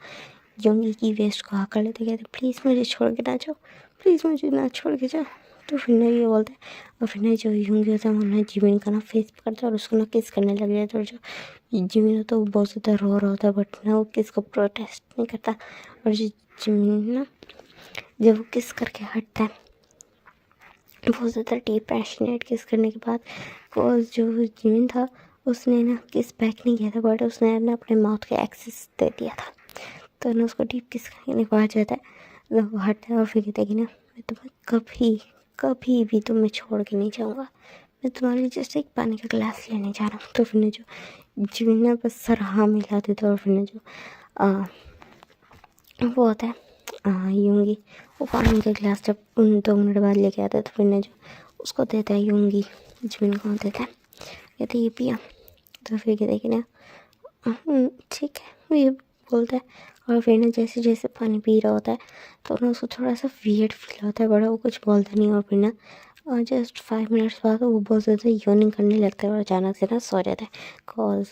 यूंगी की वेस्ट को हाथ कर लेते, कहते प्लीज़ मुझे छोड़ के ना जाओ, प्लीज़ मुझे ना छोड़ के जाओ। तो फिर ना ये बोलता है, और फिर ना जो यूंगी होता है वो ना जीवन का ना फेस पकड़ता है और उसको ना किस करने लग जाता है। और जो जीवन होता है वो बहुत ज़्यादा रो रहा होता है, बट ना वो किस को प्रोटेस्ट नहीं करता। और जो जीवन ना जब वो किस करके हटता है, बहुत ज़्यादा डीप पैशनेट किस करने के बाद, बिकॉज जो जीवन था उसने ना किस बैक नहीं किया था, बट उसने ना अपने माउथ के एक्सेस दे दिया था। तो ना उसको डीप किस करने के बाद जाता है, तो वो हटता है और फिर कहता है कि ना मैं तुम्हें कभी कभी भी तुम्हें छोड़ के नहीं जाऊँगा, मैं तुम्हारे लिए जस्ट एक पानी का गिलास लेने जा रहा हूँ। तो फिर ना जो जीवन ना बस सर हाँ मिला देता है। और फिर ना जो वो होता है यूंगी, वो पानी का गिलास जब 2 मिनट बाद लेके आता है, तो फिर ना जो उसको देता है यूंगी, जीवन को देता है, कहते ये पिया। तो फिर कहते कि ना ठीक है, वो ये बोलता है। और फिर ना जैसे जैसे पानी पी रहा होता है तो ना उसको थोड़ा सा वियर्ड फील होता है, बड़ा वो कुछ बोलता नहीं। और फिर ना जस्ट 5 मिनट्स बाद वो बहुत ज़्यादा योनिंग करने लगता है और अचानक से ना सो जाता है। कॉज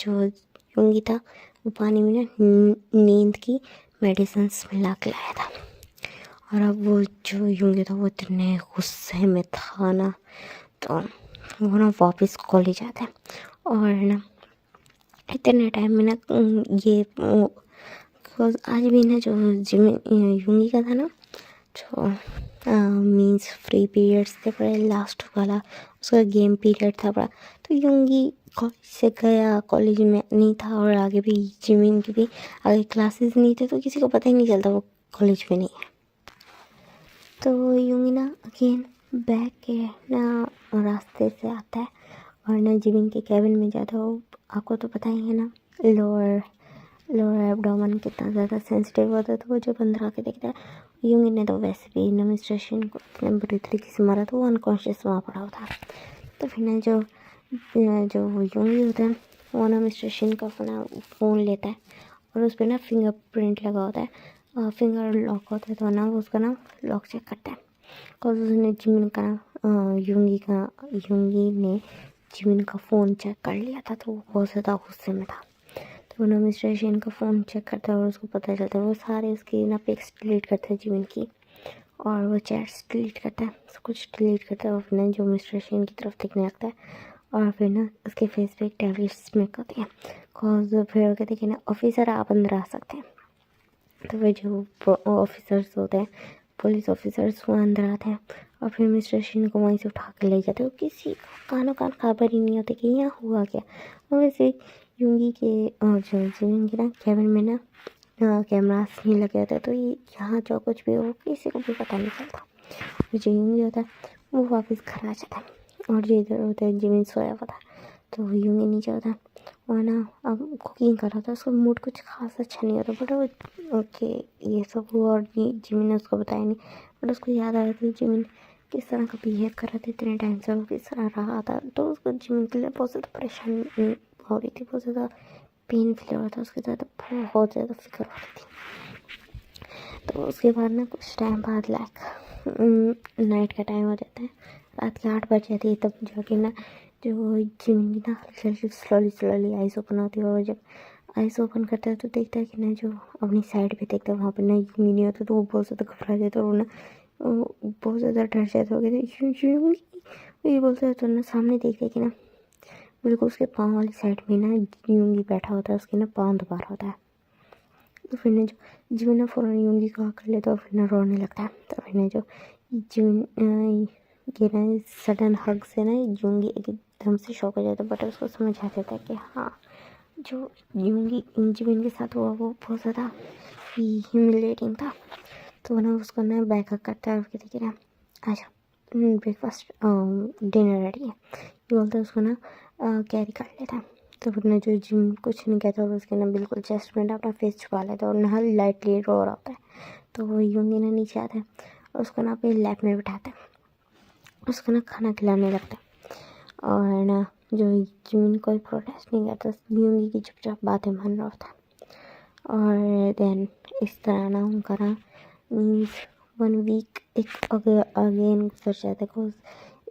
जो यूंगी था वो पानी में ना नींद की मेडिसिन मिला के लाया था। और अब वो जो यूंगी था वो इतने गुस्से में था ना, तो वो ना वापस कॉलेज आता है। और ना इतने टाइम में ना ये बिकॉज आज भी ना जो जिम यूंगी का था ना, जो मीन्स फ्री पीरियड्स थे पड़े, लास्ट वाला उसका गेम पीरियड था पड़ा। तो यूंगी कॉलेज से गया, कॉलेज में नहीं था, और आगे भी जिमिन की भी आगे क्लासेस नहीं थे, तो किसी को पता ही नहीं चलता वो कॉलेज में नहीं है। तो यूंगी ना अगेन बैक के ना रास्ते से आता है और ना जिमिन के कैबिन में जाता है। वो आपको तो पता ही है ना, लोअर एब्डोमेन कितना ज़्यादा सेंसिटिव होता है, तो वो जो बंदर आके देखता है, यूंगी ने तो वैसे भी ना मिस्टर शिन को इतने बुरी तरीके से मारा, तो वो अनकॉन्शियस वहाँ पड़ा होता है। तो फिर ना जो यूंगी होता है वो ना मिस्टर शिन का अपना फ़ोन लेता है और उस पर ना फिंगरप्रिंट लगा होता है, फिंगर लॉक होता है, तो ना वो उसका ना लॉक चेक करता है। और उसने जिमिन का यूंगी ने जिमिन का फ़ोन चेक कर लिया था, तो वो बहुत ज़्यादा गुस्से में था। तो ना मिस्टर शिन का फ़ोन चेक करता है और उसको पता चलता है, वो सारे उसकी ना पिक्स डिलीट करता है जीवन की, और वो चैट्स डिलीट करता है, सब कुछ डिलीट करता है। और फिर ना जो मिस्टर शिन की तरफ देखने लगता है, और फिर ना उसके फेस पे एक टैबलेट स्मैक होती है। कॉज फिर वो कहते हैं कि ना ऑफिसर आप अंदर आ सकते हैं। तो वे जो ऑफिसर्स होते हैं, पुलिस ऑफिसर्स, वो अंदर आते हैं और फिर मिस्टर शिन को वहीं से उठा के ले जाते हैं। किसी कानों कान खबर ही नहीं होती कि यहाँ हुआ क्या। और वैसे यूंगी के और जो जिमिन के ना कैबिन में ना कैमरास नहीं लगे होते, तो ये यहाँ जो कुछ भी हो किसी को भी पता नहीं चलता। जो यूंगी होता है वो वापस घर आ जाता है, और जो इधर होता है जिमिन सोया हुआ था, तो यूंगी नीचे होता है और ना अब कुकिंग कर रहा था। उसका मूड कुछ खास अच्छा नहीं होता, बट वो ओके ये सब हुआ और जिमिन ने उसको बताया नहीं, बट उसको याद आ रहा था जिमिन किस तरह का बिहेव कर रहा था इतने टाइम से, वो किस तरह रहा था। तो उसको जिमिन के लिए बहुत ज़्यादा परेशानी हो रही थी, बहुत ज़्यादा पेन फील हो रहा था, उसके ज़्यादा बहुत ज़्यादा फिक्र हो रही थी। तो उसके बाद ना कुछ टाइम बाद लाइक नाइट का टाइम हो जाता है, रात के 8 बज जाती है, तब जाके ना जो जिमिन की ना हल्की स्लोली आइज़ ओपन होती है, और जब आइज़ ओपन करता है तो देखता है कि ना जो अपनी साइड पे देखता है वहाँ पर ना यूंगी नहीं होता, तो वो बहुत ज़्यादा घबरा जाता है और ना वो बहुत ज़्यादा डर जाता है। यूंगी ये बोलता है तो ना सामने देखते है कि ना बिल्कुल उसके पाँव वाली साइड में ना यूंगी बैठा होता है, उसके ना पाँव दबा रहा होता है। तो फिर ना जो जिमिन ना फ़ौरन यूंगी को आकर लेता है और फिर ना रोने लगता है। तो फिर ना जो जिमिन ये ना सडन हग से ना यूंगी एकदम से शॉक हो जाता है, बट उसको समझ आ जाता है कि हाँ जो यूंगी जिमिन के साथ हुआ वो बहुत ज़्यादा ह्यूमिलेटिंग था। तो वो ना उसको ना बैक हग करता है और कहते कि ना अच्छा ब्रेकफास्ट डिनर रेडी है, ये बोलता है, उसको ना कैरी कर लेता है। तो फिर ना जो जिम कुछ नहीं कहता और उसके ना बिल्कुल चेस्ट में ना अपना फेस छुपा लेता है और ना लाइटली रो रहा होता है। तो वो यूंगी ना नीचे आता है और उसको ना अपने लैप में बिठाता है, उसको ना खाना खिलाने लगता है और ना जो जिमिन कोई प्रोटेस्ट नहीं करता, यूंगी की चुपचाप बातें मान रहा होता है। और देन इस तरह ना उनका ना मीन्स 1 वीक एक अगेन गुजर जाता है। बिकॉज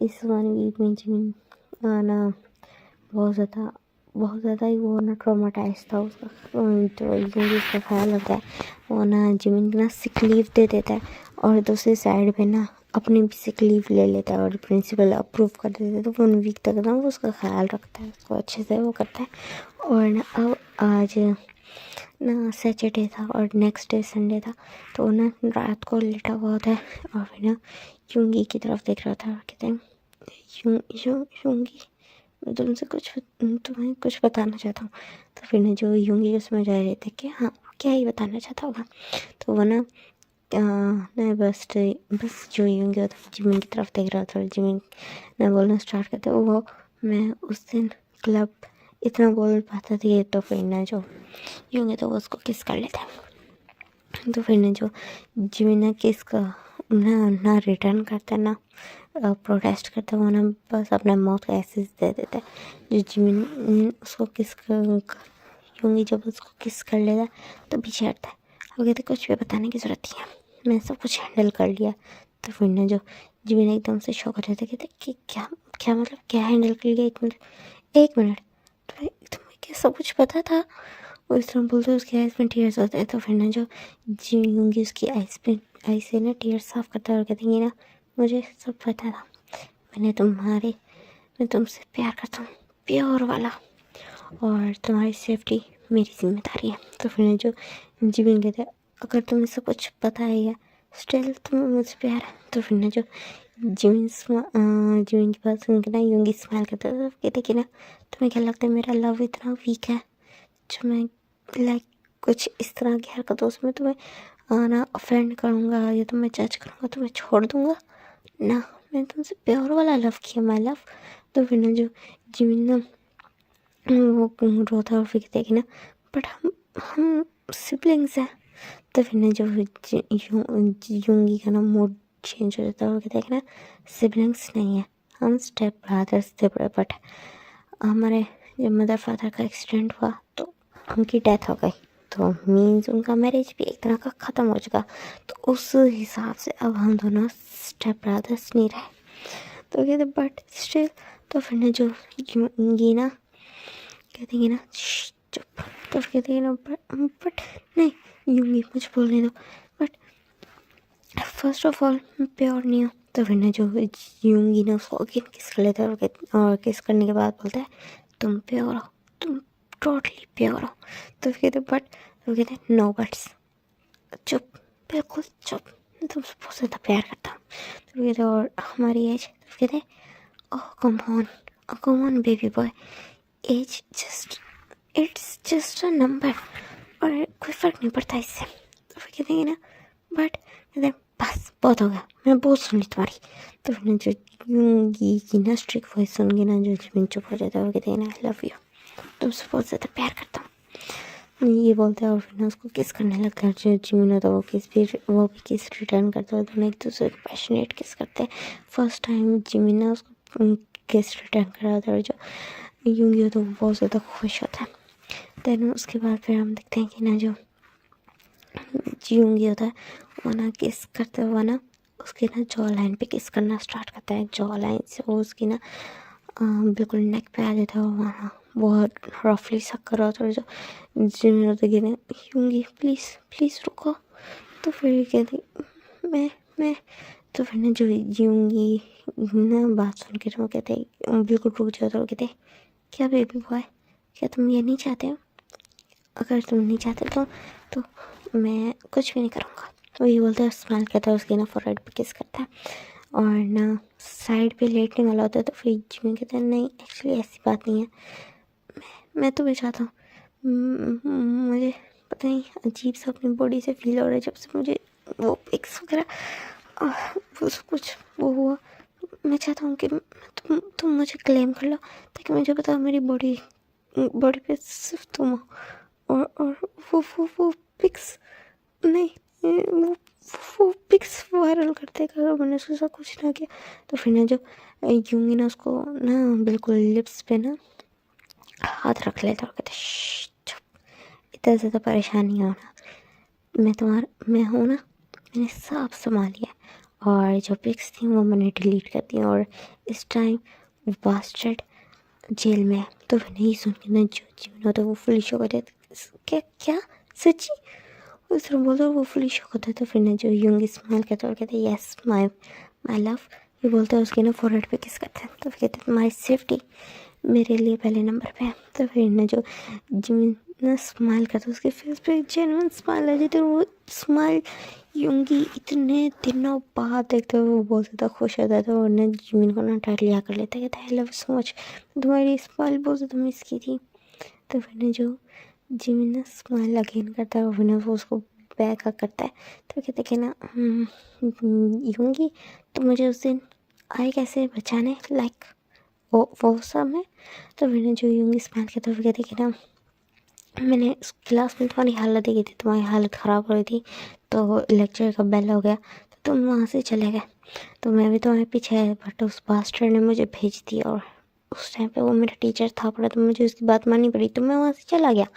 इस 1 वीक में जिमिन ना बहुत ज़्यादा ही वो ना ट्रॉमाटाइज था उसका। तो यूंगी उसका ख्याल रखता है, वो ना जिमिन को ना सिक लीव दे देता है और दूसरी साइड पे ना अपनी भी सिक लीव ले लेता है और प्रिंसिपल अप्रूव कर देता है। तो 1 वीक तक ना वो उसका ख्याल रखता है, उसको अच्छे से वो करता है। और ना अब आज ना सैटरडे था और नेक्स्ट डे संडे था, तो वो ना रात को लेटा हुआ होता है और फिर ना यूंगी की तरफ देख रहा था और कहते हैं यूंगी मैं तुम्हें कुछ बताना चाहता हूँ। तो फिर ना जो यूंगी को समझ आ रहे थे कि हाँ क्या ही बताना चाहता होगा। तो वो ना नहीं बस जो यूंगी होता है जिमिन की तरफ देख रहा था और जिमिन ने बोलना स्टार्ट करते वो मैं उस दिन क्लब इतना बोल पाता था। तो फिर ना जो यूंगी तो वो उसको किस कर लेता है। तो फिर ना जो जिमिन ना किस का ना रिटर्न करता है ना प्रोटेस्ट करता है, वो ना बस अपने मौत का एहसास दे देता है। जो जिमिन उसको किस यूंगी जब उसको किस कर लेता है तो पीछे हटता है, वो कहते कुछ भी बताने की ज़रूरत नहीं है, मैं सब कुछ हैंडल कर लिया। तो फिर ना जो जिमिन एकदम से शॉक हो जाता है, कहते कि क्या क्या मतलब क्या हैंडल कर लिया, एक मिनट तुम्हें क्या सब कुछ पता था। वो इस तरह बोलते उसके आइज में टीयर्स होते हैं। तो फिर ना जो यूंगी उसकी आई से ना टीयर्स साफ करता है और कहते हैं ना मुझे सब पता था, मैं तुमसे प्यार करता हूँ प्योर वाला, और तुम्हारी सेफ्टी मेरी जिम्मेदारी है। तो फिर जो जिमिन कहते हैं अगर तुम्हें सब कुछ पता है या स्टिल तुम्हें मुझसे प्यार है। तो फिर ना जो जिमिन की बात सुन के ना यूंगी स्माइल करता है, कहते कि ना तुम्हें क्या लगता है मेरा लव इतना वीक है जो मैं लाइक कुछ इस तरह की हरकतों से मैं तुम्हें ना ऑफेंड करूँगा या तुम्हें जज करूँगा, तुम्हें छोड़ दूँगा ना, मैंने तुमसे प्योर वाला लव किया माई लव। तो फिर ना जो जिमिन ना वो रोता और फिर कहते कि ना बट हम सिबलिंग्स हैं। तो फिर ना जो यूंगी का ना मूड चेंज हो जाता है और कहते हैं कि ना सिबलिंग्स नहीं है, हम स्टेप ब्रदर्स थे, बट हमारे जब मदर फादर का एक्सीडेंट हुआ तो उनकी डेथ हो गई, तो मीन्स उनका मैरिज भी एक तरह का ख़त्म हो चुका। तो उस हिसाब से अब हम दोनों स्टेप ब्रदर्स नहीं रहे। तो कहते बट स्टिल। तो फिर ना जो यूंगी ना कहते हैं ना चुप। तो फिर कहते हैं ना बट नहीं यूंगी मुझे बोलने दो, बट फर्स्ट ऑफ ऑल मैं प्योर नहीं हूँ। तो फिर ना जो यूंगी ना उसको अगेन किस कर लेता है और किस करने के बाद बोलता है तुम प्योर हो, तुम टोटली प्योर हो। तो फिर कहते बट तो कहते हैं नो बट्स, चुप बिल्कुल चुप, मैं तुमसे बहुत ज़्यादा प्यार करता हूँ। तो कहते और हमारी एज, तो कहते oh come on baby boy, age it's just a number और कोई फ़र्क नहीं पड़ता इससे। तो फिर कहते हैं ना बट कहते बस बहुत हो गया, मैंने बहुत सुन ली तुम्हारी। तो फिर जो यूंगी की ना स्ट्रिक्ट वॉइस सुन के ना जो जिमिन चुप हो जाता है और कहते हैं ना आई लव यू, तुमसे बहुत ज़्यादा प्यार करता हूँ, ये बोलता है। और फिर ना उसको किस करने लगता है जो जिमिन होता है, वो भी किस रिटर्न करता है, दोनों एक दूसरे को पैशनेट किस करते हैं। फर्स्ट टाइम जिमिन ना उसको किस रिटर्न कर रहा था और जो यूंगी होता है वो बहुत ज़्यादा खुश होता है। देन उसके बाद फिर हम देखते हैं कि ना जो यूंगी होता है वो ना किस करते हुआ ना उसके ना जॉ लाइन पे किस करना स्टार्ट करता है। जॉ लाइन से वो उसकी ना बिल्कुल नेक पे आ जाता है और वहाँ बहुत रफली सक कर रहा था। और जो जिमिन तो गिरे, यूंगी प्लीज़ प्लीज़ रुको। तो फिर कहती मैं तो फिर ना जो यूंगी ना बात सुन के वो कहते बिल्कुल रुक जाता है। वो कहते क्या बेबी बॉय, क्या तुम ये नहीं चाहते हो? अगर तुम नहीं चाहते तो मैं कुछ भी नहीं करूँगा। वो ये बोलता है, स्माइल करता है उसके ना फोरहेड पे किस करता है और ना साइड पे लेटने वाला होता है। तो फिर जिमिन कहता है नहीं एक्चुअली ऐसी बात नहीं है, मैं तो भी चाहता हूँ। मुझे पता नहीं अजीब सा अपनी बॉडी से फील हो रहा है जब से मुझे वो पिक्स वगैरह वो सब कुछ वो हुआ। मैं चाहता हूँ कि तुम मुझे क्लेम कर लो ताकि मुझे पता मेरी बॉडी बॉडी पे सिर्फ तुम हो। और वो पिक्स नहीं, वो पिक्स वायरल करते अगर मैंने सोचा कुछ ना किया। तो फिर ना जब यूंगी ना उसको ना बिल्कुल लिप्स पे ना हाथ रख लेता और कहते चुप, इतना ज़्यादा परेशान नहीं होना, मैं हूँ ना, मैंने सब संभाल लिया। और जो पिक्स थी वो मैंने डिलीट कर दी और इस टाइम वो बास्टर्ड जेल में है। तो फिर नहीं सुन के ना जो जीवन होता है वो फुली शॉक होता है। क्या क्या सच्ची? उस तरह बोलते वो फुली शॉक होता है। तो फिर ना जो यूंगी स्माइल करता है और कहते हैं यस माई माई लव। ये बोलते हैं उसके ना फोरहेड पे किस करते हैं। तो फिर कहते हैं तुम्हारी सेफ्टी मेरे लिए पहले नंबर पे है। तो फिर ना जो जिमिन ना स्माइल करता है उसके फेस पे जेन्युइन स्माइल आ जाती है। वो स्माइल यूंगी इतने दिनों बाद देखते हुए वो बहुत ज़्यादा खुश होता है। तो ना जिमिन को ना टाइट लिया कर लेता है, कहता है I love you so much, तुम्हारी स्माइल बहुत ज़्यादा मिस की थी। तो फिर ना जो जिमिन ना स्माइल अगेन करता है और फिर ना वो उसको बैक करता है। तो कहते कि ना यूंगी तो मुझे उस दिन आए कैसे बचाने, लाइक वो सब है। तो मैंने जो यूंगी स्माइल करते हुए कहती कि ना मैंने उस क्लास में तुम्हारी हालत देखी थी, तुम्हारी हालत ख़राब हो रही थी, तो लेक्चर का बेल हो गया तो तुम वहाँ से चले गए। तो मैं भी तुम्हारे पीछे है, बट उस मास्टर ने मुझे भेज दिया और उस टाइम पे वो मेरा टीचर था पड़ा, तो मुझे उसकी बात माननी पड़ी, तो मैं वहाँ से चला गया।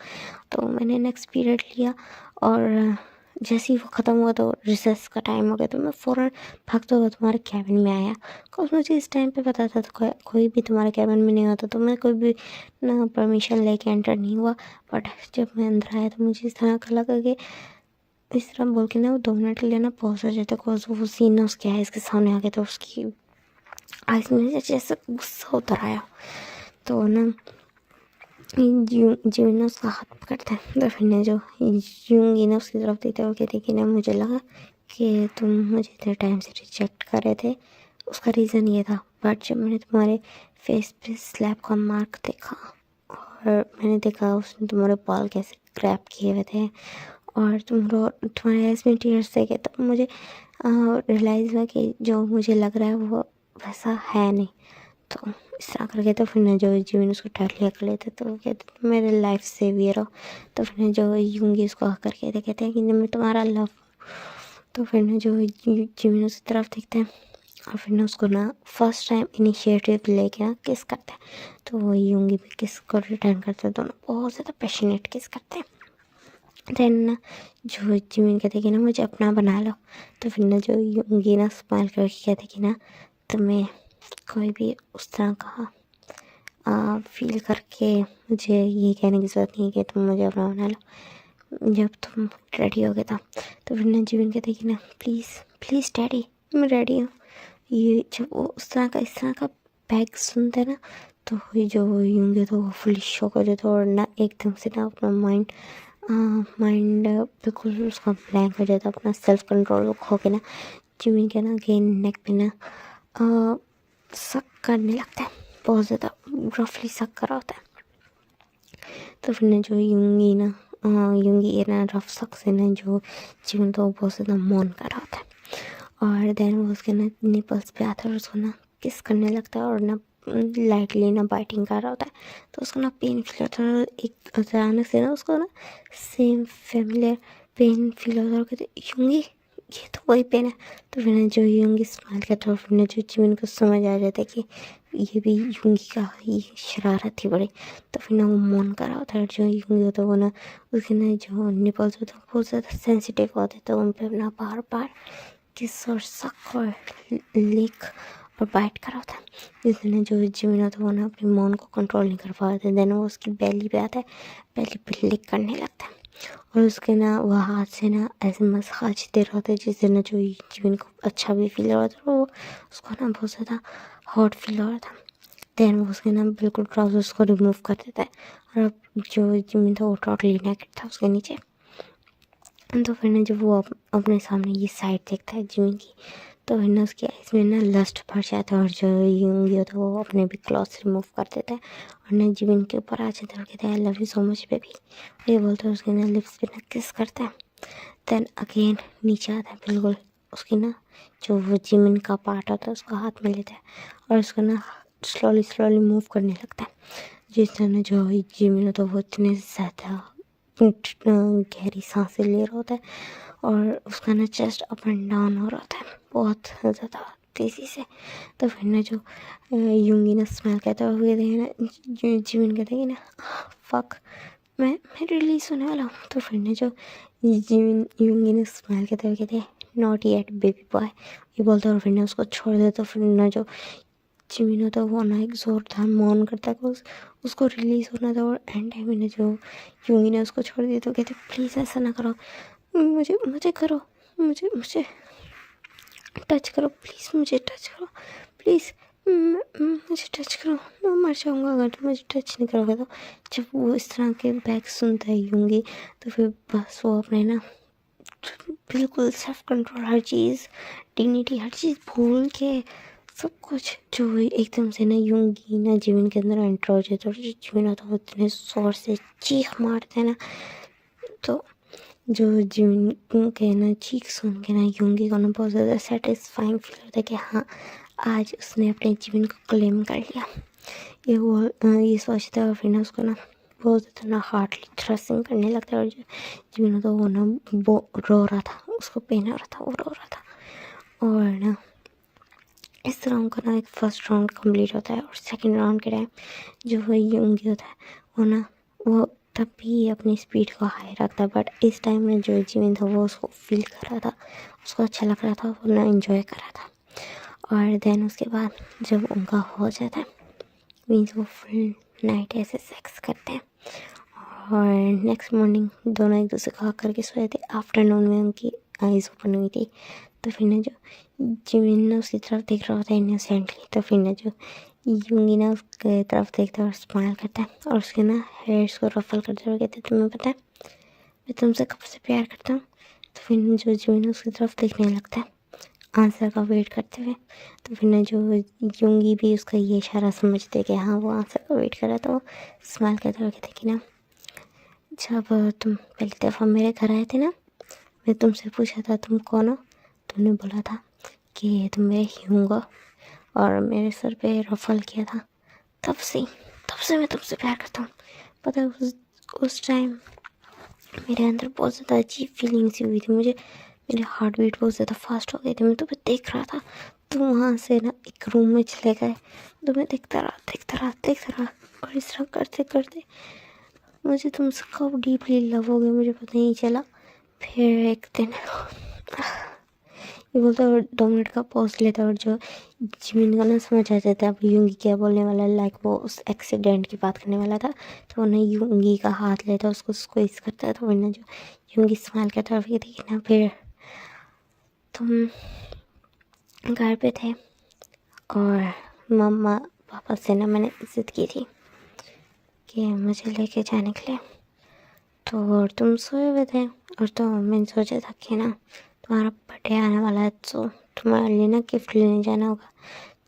तो मैंने नेक्स्ट पीरियड लिया और जैसे ही वो ख़त्म हुआ तो रिसेस का टाइम हो गया, तो मैं फ़ौरन भागता हुआ तुम्हारे कैबिन में आया। बिकॉज मुझे इस टाइम पे पता था तो कोई भी तुम्हारे कैबिन में नहीं होता, तो मैं कोई भी ना परमिशन लेके एंटर नहीं हुआ। बट जब मैं अंदर आया तो मुझे इस तरह का लगा कि इस तरह बोल के ना वो 2 मिनट के लिए ना पॉज हो जाता। बिकॉज वो सीन ना उसके आइज़ के सामने आ गया, तो उसकी आइज़ में जैसे गुस्सा उतर आया। तो ना जिमिन ने उसका हाथ पकड़ता है। तो फिर ने जो यूंगी ना उसकी तरफ देखते हुए कहती कि ना मुझे लगा कि तुम मुझे इतने टाइम से रिजेक्ट कर रहे थे, उसका रीज़न ये था, बट जब मैंने तुम्हारे फेस पे स्लैप का मार्क देखा और मैंने देखा उसने तुम्हारे बाल कैसे ग्रैब किए हुए थे और तुम्हारे आइज़ में टीयर्स देखे, तब मुझे रियलाइज़ हुआ कि जो मुझे लग रहा है वो वैसा है नहीं। तो इस तरह करके तो फिर ना जो जिमिन उसको टाइट लिया कर लेते, तो वो कहते तुम मेरे लाइफ सेवियर हो। तो फिर ना जो यूंगी उसको कहते कहते हैं कि मैं तुम्हारा लव। तो फिर ना जो जिमिन उसकी तरफ देखते हैं और फिर ना उसको ना फर्स्ट टाइम इनिशिएटिव लेके ना किस करते हैं। तो वो यूंगी भी किस को रिटर्न करते हैं, दोनों बहुत ज़्यादा पैशनेट किस करते हैं। देन ना जो जिमिन कहते कि ना मुझे अपना बना लो। तो फिर ना जो यूंगी ना स्माइल करके कहते कि ना तुम्हें कोई भी उस तरह का फील करके मुझे ये कहने की ज़रूरत नहीं है कि तुम मुझे अपना बना लो, जब तुम रेडी हो गए था। तो फिर ना जीवन कहते कि ना प्लीज़ प्लीज़ डैडी मैं रेडी हूँ। ये जब वो उस तरह का बैग सुनते ना तो जो यूंगे तो वो फुली शॉक हो जाता और ना एकदम से ना अपना माइंड बिल्कुल उसका ब्लैंक हो जाता, अपना सेल्फ कंट्रोल खो के ना जीवन के ना अगेन नेक पे ना सक करने लगता है, बहुत ज़्यादा रफली सक करा होता है। तो फिर ना जो यूंगी ये ना रफ सक से ना जो जीवन तो बहुत ज़्यादा मौन करा होता है। और देन वो उसके ना निपल्स पे आता है और उसको ना किस करने लगता है और ना लाइटली ना बाइटिंग कर रहा होता है। तो उसको ना पेन फील होता है, एक अचानक से ना उसको ना सेम फैमिलियर पेन फील होता है और कहते यूंगी ये तो वही पेन है। तो फिर ना जो यूंगी स्माइल करता है और फिर ना जो जिमिन को समझ आ जाता है कि ये भी यूंगी का ही शरारत थी बड़ी। तो फिर ना वो मौन कर रहा होता है और जो यूंगी होता है वो ना उसके ना जो निपल्स होते हैं बहुत ज़्यादा सेंसिटिव होते हैं, तो उन पर अपना बार बार किस और सक और लिक और बाइट कर रहा होता है। जिस दिन जो जिमिन होता है वो ना अपनी मौन को कंट्रोल नहीं कर पाता है। देन वो उसकी बेली पे आता है, बेली पे लिक करने लगता है और उसके ना वो हाथ से ना ऐसे मसाज दे रहा होता है। जिस दिन जो जिमिन को अच्छा भी फील हो रहा था, वो उसको ना बहुत ज़्यादा हॉट फील हो रहा था। देन वो उसके ना बिल्कुल ट्राउजर्स को रिमूव कर देता है और अब जो जिमिन था वो टोटली नेकेड था उसके नीचे। तो फिर ना जब वो अपने सामने ये साइड देखता है जिमिन की, तो फिर ना उसकी आइज में ना लस्ट भर जाता है और जो यूंगी होता है वो अपने भी क्लॉथ्स रिमूव कर देता है और ना जिमिन के ऊपर आ जाता है और कहता है I love you so much baby. ये बोलते हैं उसके ना लिप्स पे ना किस करता है। देन अगेन नीचे आता है बिल्कुल उसकी ना जो वो जिमिन का पार्ट होता है उसको हाथ में लेता है और उसको ना स्लोली स्लोली मूव करने लगता है। जिस तरह जो जिमिन होता है वो इतने ज़्यादा गहरी सांसें ले रहा होता है और उसका ना चेस्ट अप एंड डाउन हो रहा होता है बहुत ज़्यादा तेज़ी से। तो फिर ना जो यूंगी ना स्मेल कहता है वो कहते हैं ना जिमिन कहते हैं ना फक मैं रिलीज होने वाला हूँ। तो फिर ना जो जिमिन यूंगी ने स्मेल कहते हुए कहते हैं नॉट येट बेबी बॉय, ये बोलता है और फिर ना उसको छोड़ दे। तो फिर ना जो जिमिन होता है वो ना एक जोरदार मौन करता है कि उसको रिलीज होना था और एंड टाइम में जो यूंगी ने उसको छोड़ दिया तो कहते प्लीज़ ऐसा ना करो, मुझे मुझे करो, मुझे मुझे टच करो प्लीज़, मुझे टच करो प्लीज़, मुझे टच करो, मैं मर जाऊँगा अगर तुम मुझे टच नहीं करोगे। तो जब वो इस तरह के बैग सुनता है यूंगी तो फिर बस वो अपने ना बिल्कुल सेल्फ कंट्रोल हर चीज़ डिग्निटी हर चीज़ भूल के सब कुछ जो एकदम से ना यूंगी ना जिमिन के अंदर एंटर हो जाता है और जो जिमिन होता है वो इतने जोर से चीख मारते हैं ना। तो जो जिमिन के ना चीख सुन के ना यूंगी को ना बहुत ज़्यादा सेटिस्फाइंग फील होता है कि हाँ आज उसने अपने जिमिन को क्लेम कर लिया। ये सोचता है और फिर ना उसको ना बहुत ज़्यादा ना हार्डली थ्रस्टिंग करने लगता है और जो जिमिन होता है वो ना वो रो रहा था, उसको पेन हो रहा था, वो रो रहा था। और ना इस तरह उनका ना एक फर्स्ट राउंड कंप्लीट होता है और सेकंड राउंड के टाइम जो वो यूंगी होता है वो ना वो तब भी अपनी स्पीड को हाई रखता है। बट इस टाइम में जो जिमिन था वो उसको फील कर रहा था, उसको अच्छा लग रहा था, वो ना इन्जॉय कर रहा था। और देन उसके बाद जब उनका हो जाता है मीन्स वो फुल नाइट ऐसे सेक्स करते हैं और नेक्स्ट मॉर्निंग दोनों एक दूसरे को हक करके सोए थे। आफ्टरनून में उनकी आइज़ ओपन हुई थी। तो फिर ना जो जिमिन ना उसकी तरफ देख रहा होता है इनोसेंटली। तो फिर ना जो यूंगी ना उसके तरफ देखता है और स्माइल करता है और उसके ना हेयर्स को रफल करते हुए कहते हैं तुम्हें पता है मैं तुमसे कब से प्यार करता हूँ। तो फिर ना जो जिमिन उसकी तरफ देखने लगता है आंसर का वेट करते हुए। तो फिर ना जो यूंगी भी उसका ये इशारा समझते कि हाँ वो आंसर का वेट कर रहा है तो स्माइल करते हुए कहते कि ना जब तुम पहली दफ़ा मेरे घर आए थे ना मैं तुमसे पूछा था तुम कौन हो, तुमने बोला था कि तुम मेरे ह्यूंग हो और मेरे सर पे रफल किया था। तब से मैं तुमसे प्यार करता हूँ। पता है उस टाइम मेरे अंदर बहुत ज़्यादा अजीब फीलिंग्स हुई थी, मुझे मेरे हार्ट बीट बहुत ज़्यादा फास्ट हो गई थी। मैं तुम्हें देख रहा था, तुम वहाँ से ना एक रूम में चले गए, तुम्हें देखता रहा और इस तरह करते करते मुझे तुमसे कब डीपली लव हो गया मुझे पता नहीं चला। फिर एक दिन ये बोलता है और 2 मिनट का पॉज लेता है और जो जिमिन का ना समझ आ जाता है अब यूंगी क्या बोलने वाला है। लाइक वो उस एक्सीडेंट की बात करने वाला था तो वो ना यूंगी का हाथ लेता है उसको स्क्वीज करता है। तो वही ना जो यूंगी स्माइल करता है और कहती है ना फिर तुम घर पे थे और मम्मा पापा से ना मैंने जिद की थी कि मुझे लेके जाने के लिए। तो और तुम सोए हुए थे और तो मैंने सोचा था कि ना तुम्हारा बर्थडे आने वाला है तो तुम्हारे लिए ना गिफ्ट लेने जाना होगा।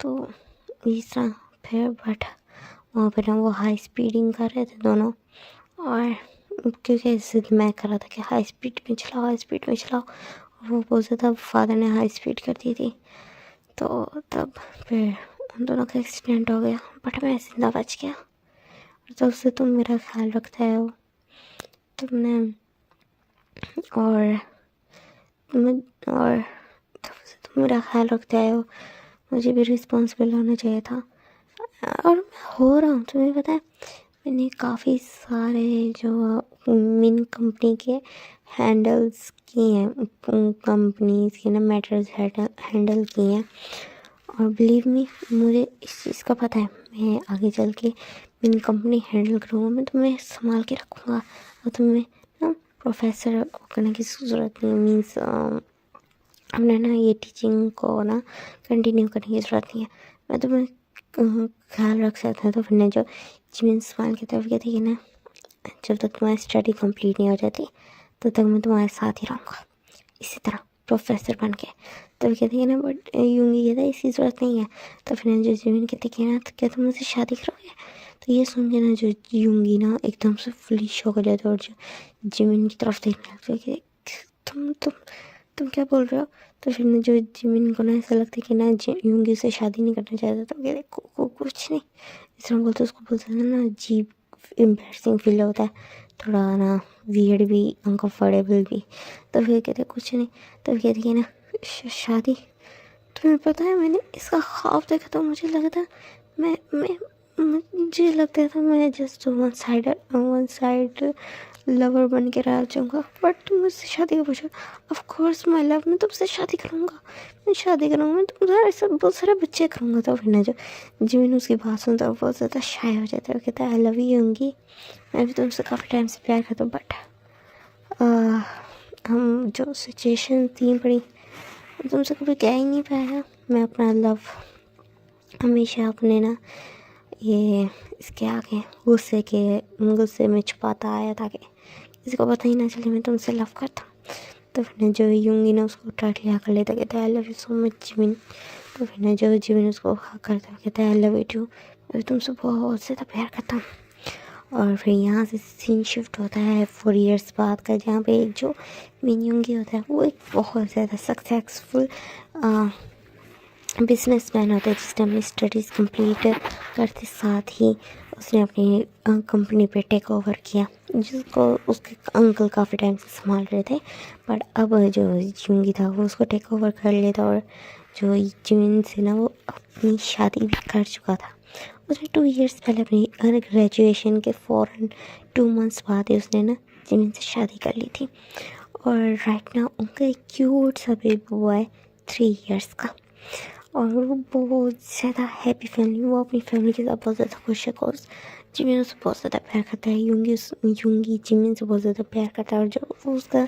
तो इस तरह फिर बट वहाँ पर ना वो हाई स्पीडिंग कर रहे थे दोनों और क्योंकि जिद मैं कर रहा था कि हाई स्पीड में चलाओ और वो बहुत ज़्यादा फादर ने हाई स्पीड कर दी थी। तो तब फिर उन दोनों का एक्सीडेंट हो गया बट मैं जिंदा बच गया। और तब से तुम मेरा ख्याल रखते हो तुमने और तब से तुम मेरा ख्याल रखते आए हो, मुझे भी रिस्पॉन्सिबल होना चाहिए था और मैं हो रहा हूँ। तुम्हें पता है मैंने काफ़ी सारे जो मिन कंपनी के हैंडल्स किए हैं, कंपनीज के ना मैटर्स हैंडल किए हैं और बिलीव मी, मुझे इस चीज़ का पता है, मैं आगे चल के मेरी कंपनी हैंडल करूँगा, मैं तुम्हें संभाल के रखूँगा और तुम्हें ना प्रोफेसर को करने की ज़रूरत नहीं, मीन्स हमने ना ये टीचिंग को ना कंटिन्यू करने की ज़रूरत नहीं है। मैं तुम्हें ख्याल रख सकता तो फिर जो जिमिन स्माइल की तरफ कहती है ना, जब तक तुम्हारी स्टडी कंप्लीट नहीं हो जाती तब तक मैं तुम्हारे साथ ही रहूँगा इसी तरह प्रोफेसर बन के। तब कहती है ना, बट यूंगी कहता है इसकी ज़रूरत नहीं है। तो फिर जो जिमिन कहती है ना, तो क्या तुम मुझसे शादी करोगे? तो ये सुन के ना जो यूंगी ना एकदम से फुली शॉक हो जाती है और जो जिमिन की तरफ देखने लगती है कि तुम क्या बोल रहे हो? तो फिर ना जो जिमिन को ना ऐसा लगता है कि ना यूंगी से शादी नहीं करना चाहता। तो कहते कुछ नहीं, इस तरह बोलते उसको बोलते हैं ना, अजीब एम्बैरसिंग फील होता है, थोड़ा ना वियर्ड भी, अनकम्फर्टेबल भी। तो फिर कहते कुछ नहीं। तो कहती है ना, शादी? तुम्हें पता है मैंने इसका ख्वाब देखा तो मुझे लगा था मुझे लगता था मैं जस्ट वन साइड लवर बन के रह जाऊँगा, बट तुम मुझसे शादी का पूछो। ऑफ कोर्स माय लव, मैं तुमसे शादी करूँगा, मैं तुम्हारे साथ बहुत सारे बच्चे करूँगा। तो फिर ना जो जिमिन उसकी बात सुनता है बहुत ज़्यादा शाय हो जाता है। वो कहता है आई लव यू होंगी, मैं भी तुमसे काफ़ी टाइम से प्यार करता हूँ, बट हम जो सिचुएशन थी बड़ी तुमसे कभी कह ही नहीं पाया। मैं अपना लव हमेशा अपने ना ये इसके आगे गुस्से में छुपाता आया ताकि किसी को पता ही ना चले मैं तुमसे लव करता हूँ। तो फिर ना जो यूंगी ना उसको टाइटली कर लेता, कहता है I love you so much Jimin. तो फिर ना जो जिमिन उसको हक करता है, कहता है आई लव यू टू, मैं तुमसे बहुत ज़्यादा प्यार करता हूँ। और फिर यहाँ से सीन शिफ्ट होता है 4 इयर्स बाद का, जहाँ पे एक जो मेन यूंगी होता है वो एक बहुत ज़्यादा सक्सेसफुल बिजनेसमैन होता है जिसने अपनी स्टडीज़ कंप्लीट करते साथ ही उसने अपनी कंपनी पे टेक ओवर किया, जिसको उसके अंकल काफ़ी टाइम से संभाल रहे थे। बट अब जो यूंगी था वो उसको टेक ओवर कर लेता और जो जिमिन से ना वो अपनी शादी भी कर चुका था। उसने 2 इयर्स पहले अपनी ग्रेजुएशन के फ़ौरन 2 मंथ्स बाद ही उसने ना जिमिन से शादी कर ली थी। और राइट ना उनका एक क्यूट सा बेबी हुआ है 3 इयर्स का, और वो बहुत ज़्यादा हैप्पी फैमिली, वो अपनी फैमिली के साथ बहुत ज़्यादा खुश है। बिकॉज जिमिन उससे बहुत ज़्यादा प्यार करता है, यूंगी जिमिन से बहुत ज़्यादा प्यार करता है, और जो वो उसका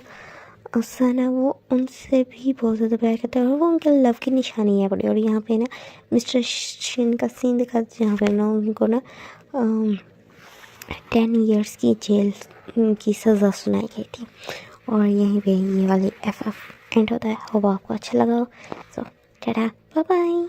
सन है वो उनसे भी बहुत ज़्यादा प्यार करता है, और वो उनके लव की निशानी है बड़ी। और यहाँ पे ना मिस्टर शिन का सीन दिखा जहाँ पे ना उनको ना 10 इयर्स की जेल की सज़ा सुनाई गई थी। और यहीं पे ये वाली FF एंड होता है। होप आपको अच्छा लगा हो। सो टाटा, बाय बाय।